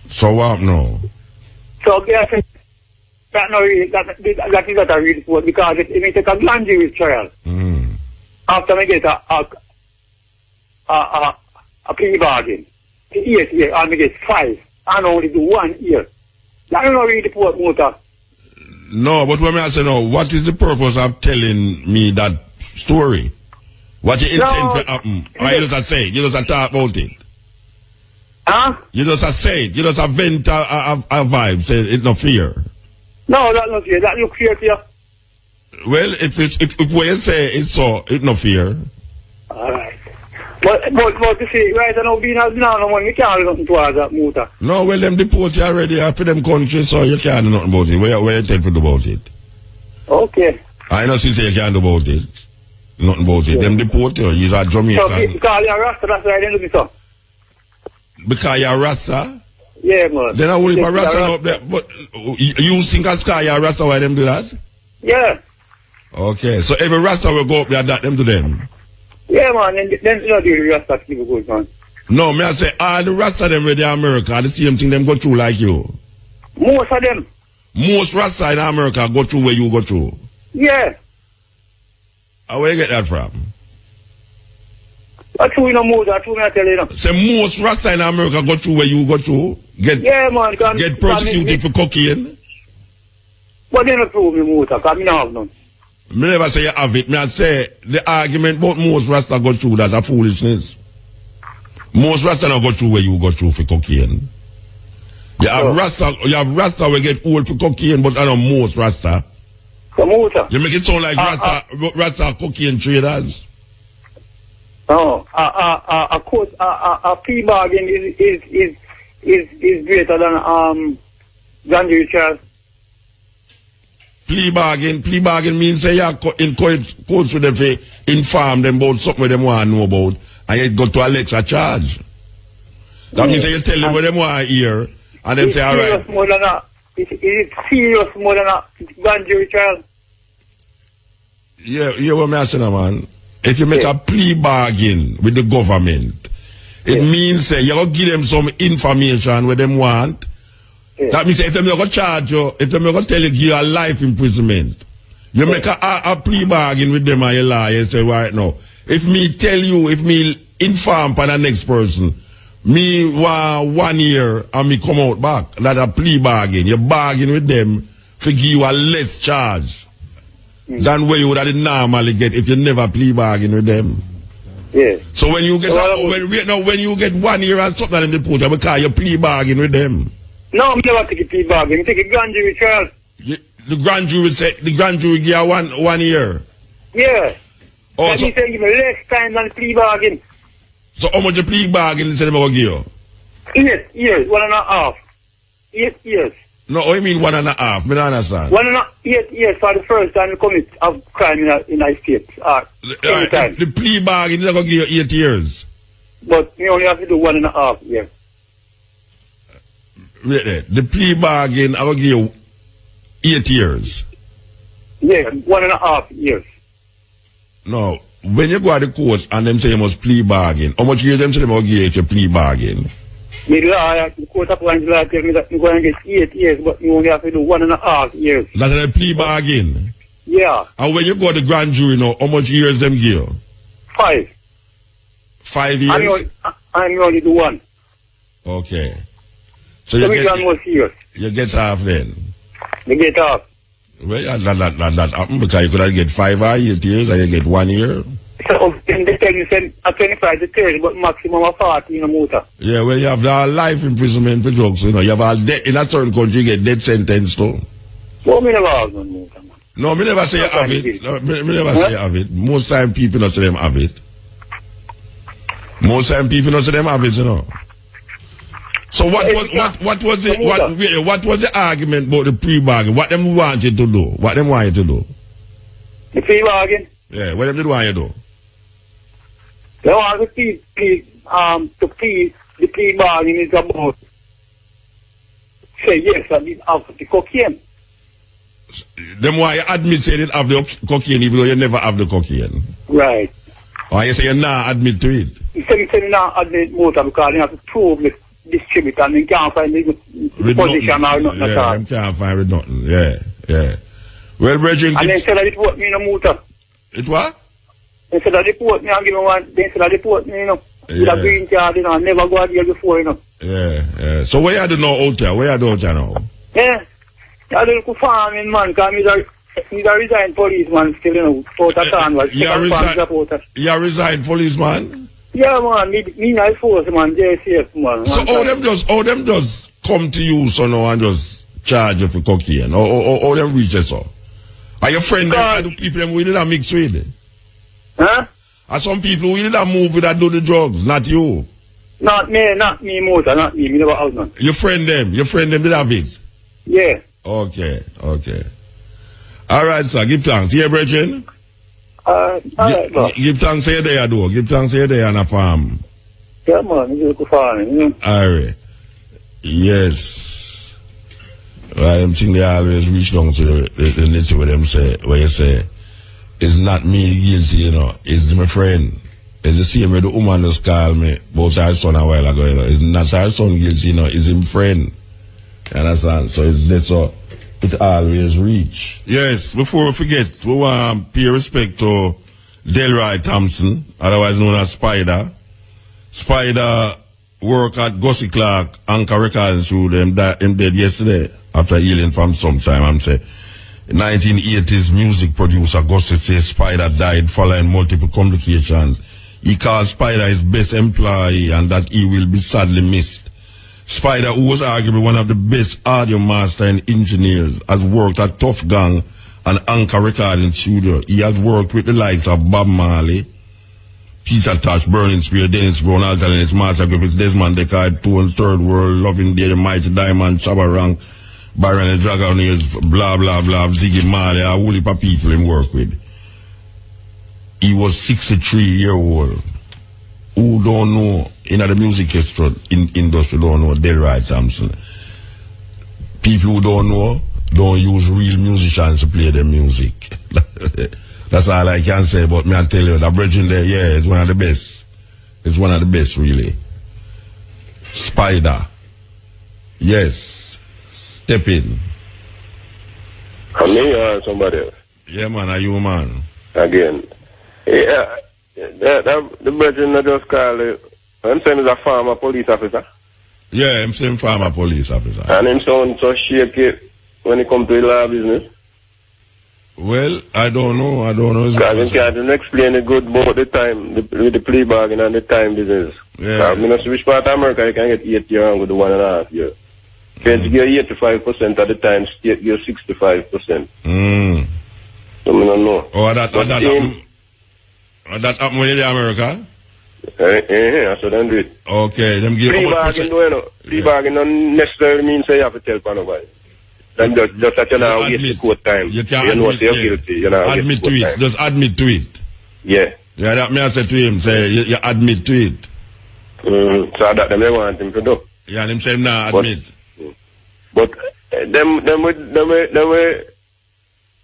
A: So what now?
L: So they said, that is not a real report because it may take a grand jury trial. After I get a plea bargain, 8 years, I may get 5, and only do 1 year. That is not real report, Muta.
A: No, but when I say no, what is the purpose of telling me that story? What you intend to happen? Or you just say it? You just talk about it?
L: Huh?
A: You just say it? You just vent a vibe, say it's no fear?
L: No, that's not fear. That look fear to you.
A: Well, if what you say it's so, it's no fear.
L: Alright. But you see, right now, being as now, one, we can't do nothing towards that, Muta.
A: No, well, them deport you already after them country, so you can't do nothing about it. Where you tell to do about it?
L: Okay.
A: I know since you can't do about it. Nothing about it. Them deport you. You're a Jamaican.
L: So, because you're a Rasta, that's why I didn't do this, so.
A: Because you're a Rasta?
L: Yeah, man.
A: Then I will be a Rasta up there. But you think as you're a Rasta, why them do that?
L: Yeah.
A: Okay, so every Rasta will go up there, that them to them?
L: Yeah, man, then you know the Rasta people good, man.
A: No, me I say, all the Rasta them with the America, the same thing them go through like you.
L: Most of them.
A: Most Rasta in America go through where you go through.
L: Yeah.
A: Where you get that from?
L: That's who you know most, that's who I tell you now.
A: Say most Rasta in America go through where you go through?
L: Yeah, man.
A: Get persecuted for cocaine?
L: But they don't prove me most, because I don't have none.
A: Me never say you have it. Me I say the argument about most Rasta go through that a foolishness. Most Rasta don't go through where you go through for cocaine. You have Rasta will get old for cocaine, but I know most Rasta.
L: You
A: make it sound like Rasta cocaine traders.
L: No, a plea bargain is greater than grand jury trial.
A: Plea bargain means say you in court with them to inform them about something them want to know about, and you go to a Alexa charge. That means you tell them what them want to hear, and them say, all right.
L: Is it serious more than a grand jury trial?
A: Yeah, what I'm saying, man. If you make a plea bargain with the government, it means you go give them some information what them want. That means if them not go charge you, if them not go tell you give you a life imprisonment, you make a plea bargain with them and you lie and say, right now, if me tell you, if me inform for the next person, me want 1 year and me come out back, that's a plea bargain. You bargain with them to give you a less charge than what you would have normally get if you never plea bargain with them.
L: Yeah.
A: So when you get when you get 1 year and something in the put, because you plea bargain with them.
L: No, I never take a plea bargain. I take a grand jury trial.
A: The grand jury give you 1 year.
L: Yeah.
A: Oh,
L: that means they give me less time than the plea bargain.
A: So how much the plea bargain instead of give you?
L: 8 years, 1.5. 8 years.
A: No, what do you mean 1.5? I don't understand.
L: 8 years for the first time you commit a crime in a state.
A: The plea bargain is going to give you 8 years.
L: But you only have to do 1.5 years.
A: Wait, the plea bargain I will give you 8 years.
L: Yeah, 1.5 years.
A: No, when you go to the court and them say you must plea bargain, how much years them say they must give you if you plea bargain?
L: The court appointed law tell me that you're going to get 8 years, but you only have to do 1.5 years.
A: That's a plea bargain?
L: Yeah.
A: And when you go to the grand jury now, how much years them give you? 5. 5 years?
L: I'm only do 1.
A: Okay. So you get half then?
L: You get half.
A: Well, that happen because you could have get 5 or 8 years and you get 1 year.
L: So they tell you say at 25 to 30, but maximum of 40 in a muta.
A: Yeah, well, you have the life imprisonment for drugs, you know. You have a death, in a certain country, you get death sentence too.
L: Well, me never have no muta, man.
A: No, me never say you have it. No, me never say you have it. Most time people not say them have it. Most time people not say them have it, you know. So what was the argument about the pre-bargain? What them want you to do? What them want you to do?
L: The pre-bargain?
A: Yeah, what them did want you to do?
L: They want the pre-bargain is about say yes, I did have the cocaine.
A: Them why you admit say you didn't have the cocaine even though you never have the cocaine.
L: Right.
A: Or you say you not admit to it.
L: You say you not admit motor because you have to prove the distribute and they can't find the position or nothing at all.
A: Them can't find with nothing. Yeah. Well, Bridget.
L: And instead of deport me, muta.
A: It what?
L: Instead of deport me, I give me one. Instead of deport me, with a green card, I never go out here before,
A: Yeah. So where you do now out there? Where you do out there now?
L: Yeah. I do look farming, man, because he's a resigned policeman still, out of town.
A: You resigned policeman?
L: Yeah, man, me not force, man, JCF, man.
A: So all them just come to you, so now, and just charge you for cocaine? Or them reach you, so? Are your friends, are the people them with that mix with?
L: Huh?
A: Are some people who that move with that do the drugs, not you?
L: Not me, Mota, not me never out, man.
A: Your friend them did have it?
L: Yeah.
A: Okay. Alright, sir, give thanks. Here, Bridget?
L: Alright, bro.
A: Give thanks here there, though. Give thanks here there on a farm.
L: Yeah, man, you go farming,
A: Alright. Yes. Well, I think they always reach down to the nature where them say, where you say, it's not me guilty, it's my friend. It's the same way the woman just called me about her son a while ago, It's not her son guilty, it's him friend. You understand? So that's so it always reach. Yes, before we forget, we want to pay respect to Delroy Thompson, otherwise known as Spider. Spider worked at Gussie Clark Anchor Recording Studio. Him dead yesterday after healing from some time. I'm saying 1980s music producer Gussie says Spider died following multiple complications. He called Spider his best employee and that he will be sadly missed. Spider, who was arguably one of the best audio master and engineers, has worked at Tough Gang and Anchor Recording Studio. He has worked with the likes of Bob Marley, Peter Tosh, Burning Spear, Dennis Brown, Alternate Master Group, Desmond Descartes, Two and Third World, Loving Day, The Mighty Diamond, Shabba Rank, Byron the Dragoneers, blah, blah, blah, Ziggy Marley, a whole heap of people he worked with. He was 63-year-old. Who don't know, in the music industry don't know Delroy Thompson. People who don't know, don't use real musicians to play their music. That's all I can say, but me I tell you, that bridging there, yeah, it's one of the best. It's one of the best, really. Spider. Yes. Step in.
H: I'm me or somebody else?
A: Yeah, man, are you, man?
H: Again. Yeah. The brethren that just called I'm saying he's a former police officer.
A: Yeah, I'm saying former police officer.
H: And him sound so shaky when it comes to the law business.
A: Well, I don't know.
H: Because he can't explain it good about the time, with the plea bargain and the time business.
A: Yeah.
H: I mean, which part of America you can get 8 years with the 1.5 years. Can't get 85% at the time, state get 65%. So I don't know.
A: Oh, that happened when you're in America?
H: Yeah, so then do it.
A: Okay, them give
H: plea bargain, plea bargain don't necessarily mean say you have to tell for nobody. Then just that you know waste the court time.
A: You can't
H: know you're guilty. You know,
A: admit to it. Time. Just admit to it.
H: Yeah.
A: Yeah, that me I said to him, say you admit to it.
H: So that them they want him to do.
A: Yeah, and him say nah, admit.
H: But them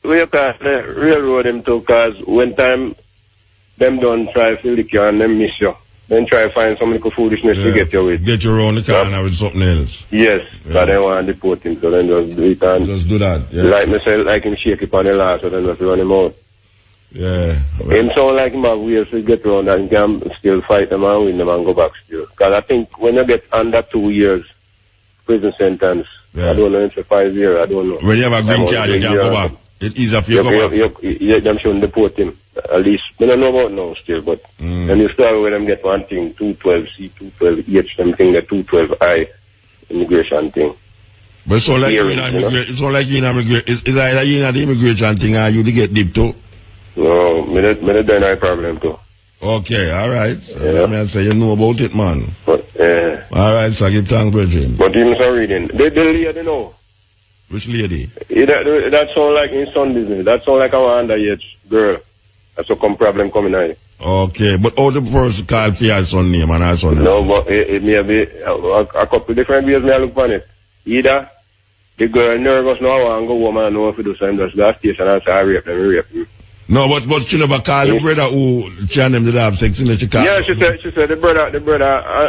H: we can railroad them too, cause when time them don't try to lick you and them miss you. Then try to find some little foolishness to get you with.
A: Get you around the corner with something else.
H: Yes, so they want to deport him, so then just do it and
A: just do that. Yeah.
H: Like me say, like him shake it on the law, so then just run him out.
A: Yeah.
H: Well. Him sound like him have ways to get around and can still fight them and win them and go back still. Because I think when you get under 2 years prison sentence, I don't know, it's for 5 years, I don't know.
A: When you have a green card, you can't go back. It's easier for you to go back.
H: Them shouldn't deport him. At least, I don't know about now still, but then you start with them get one thing, 212C, 212H, them thing, the 212I immigration thing.
A: But it's all like you in immigration. It's all like you in immigration. It's either you in the immigration thing or you to get deep too.
H: No, me don't have a problem too.
A: Okay, alright. So I say you know about it, man.
H: But,
A: alright, so give thanks, Virgin.
H: But even so reading. The lady know.
A: Which lady?
H: That sound like in son business. That sound like our underage girl. That's a problem coming out.
A: Okay, but how the person called for your son name and her son name?
H: No, but it may be a couple different ways may I look on it. Either the girl nervous now and go home and know if you do something, just go to the station and say I rape them.
A: No, but she never called the brother who she and them did have sex in the Chicago.
H: Yeah, she said the brother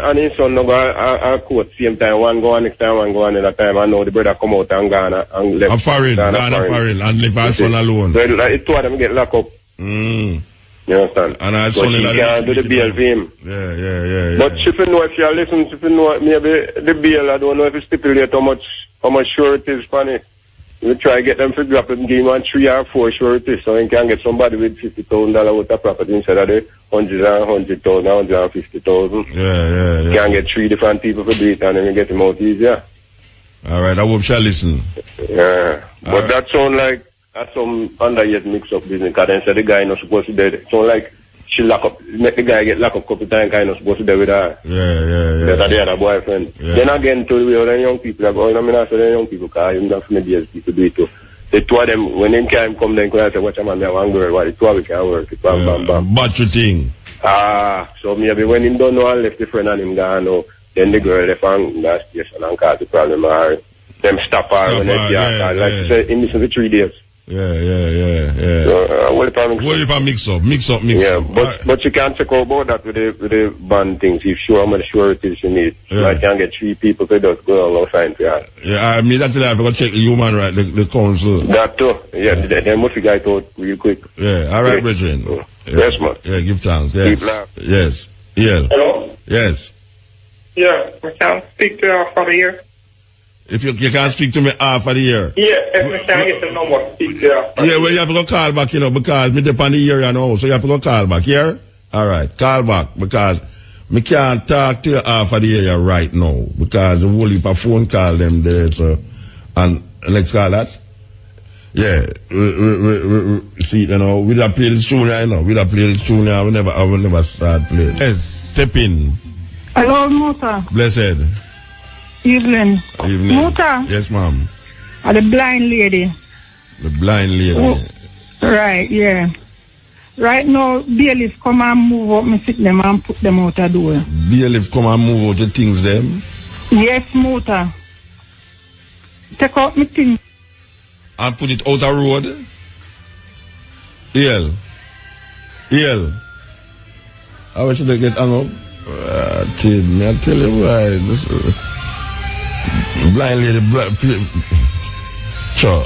H: and his son no go and court same time. One go on next time, one go on another time. I know the brother come out and gone and left.
A: Ghana foreign and leave her son alone.
H: So it two of them get locked up. You understand?
A: And her
H: but
A: son
H: she can't do the bail for him.
A: Yeah.
H: But she know if you listen, she know maybe the bail, I don't know if it stipulate how much sure it is for it. We try to get them to drop and give him 3 or 4 sureties so he can get somebody with $50,000 worth of property instead of the 100,000, 150,000.
A: Yeah.
H: Can get 3 different people to do it and then we get him out easier.
A: Alright, I hope she'll listen.
H: Yeah. But that sound like some underage mix-up business because then said the guy not supposed to be dead. So like she lock up, make the guy get locked up a couple times kind of supposed to be with her.
A: Yeah.
H: That's the other boyfriend. Yeah. Then again, to the other young people, I mean, I say the young people, because I'm not from the DSP people do it too. The two of them, when them can come, then I say, watch a man, I have one girl, what the two of them can work. Bam.
A: Battery thing.
H: So maybe when him don't know and left the friend and him gone, no, then the girl left and that station and cause the problem, or them stop her when they see like she said, in missing for 3 days.
A: Yeah.
H: So, what if I
A: mix up?
H: Yeah, but you can check out about that with the band things. If sure how much sureties you need. So I can get 3 people to just go and sign for that.
A: Yeah, I mean that's the I forgot to check the human right, the council.
H: That too. Yeah, they must be guys out real quick.
A: Yeah, alright, brethren.
H: Yes, man.
A: Yeah, give thanks. Yes.
H: Keep laugh.
A: Yes. Yeah.
M: Hello?
A: Yes.
M: Yeah, I can speak to you for the year.
A: If you can't speak to me half of the year.
M: Yeah, if I can get the number, speak to you.
A: Yeah, well, you have to go call back, because me depend on the year, so you have to go call back, yeah? Alright, call back, because me can't talk to you half of the year right now, because the whole heap of phone call them there, so, and let's call that. Yeah, we see, we'd have played it sooner, I will never start playing. Yes, step in.
N: Hello, Muta.
A: Blessed.
N: Evening. Muta.
A: Yes, ma'am.
N: The blind lady.
A: The blind lady.
N: Oh, right, yeah. Right now, bailiff come and move up, me sit them and put them out the door.
A: Bailiff come and move out the things them?
N: Yes, Muta. Take out me things.
A: And put it out the road? EL. How should I get hung up? I tell you why. This blind lady, sure.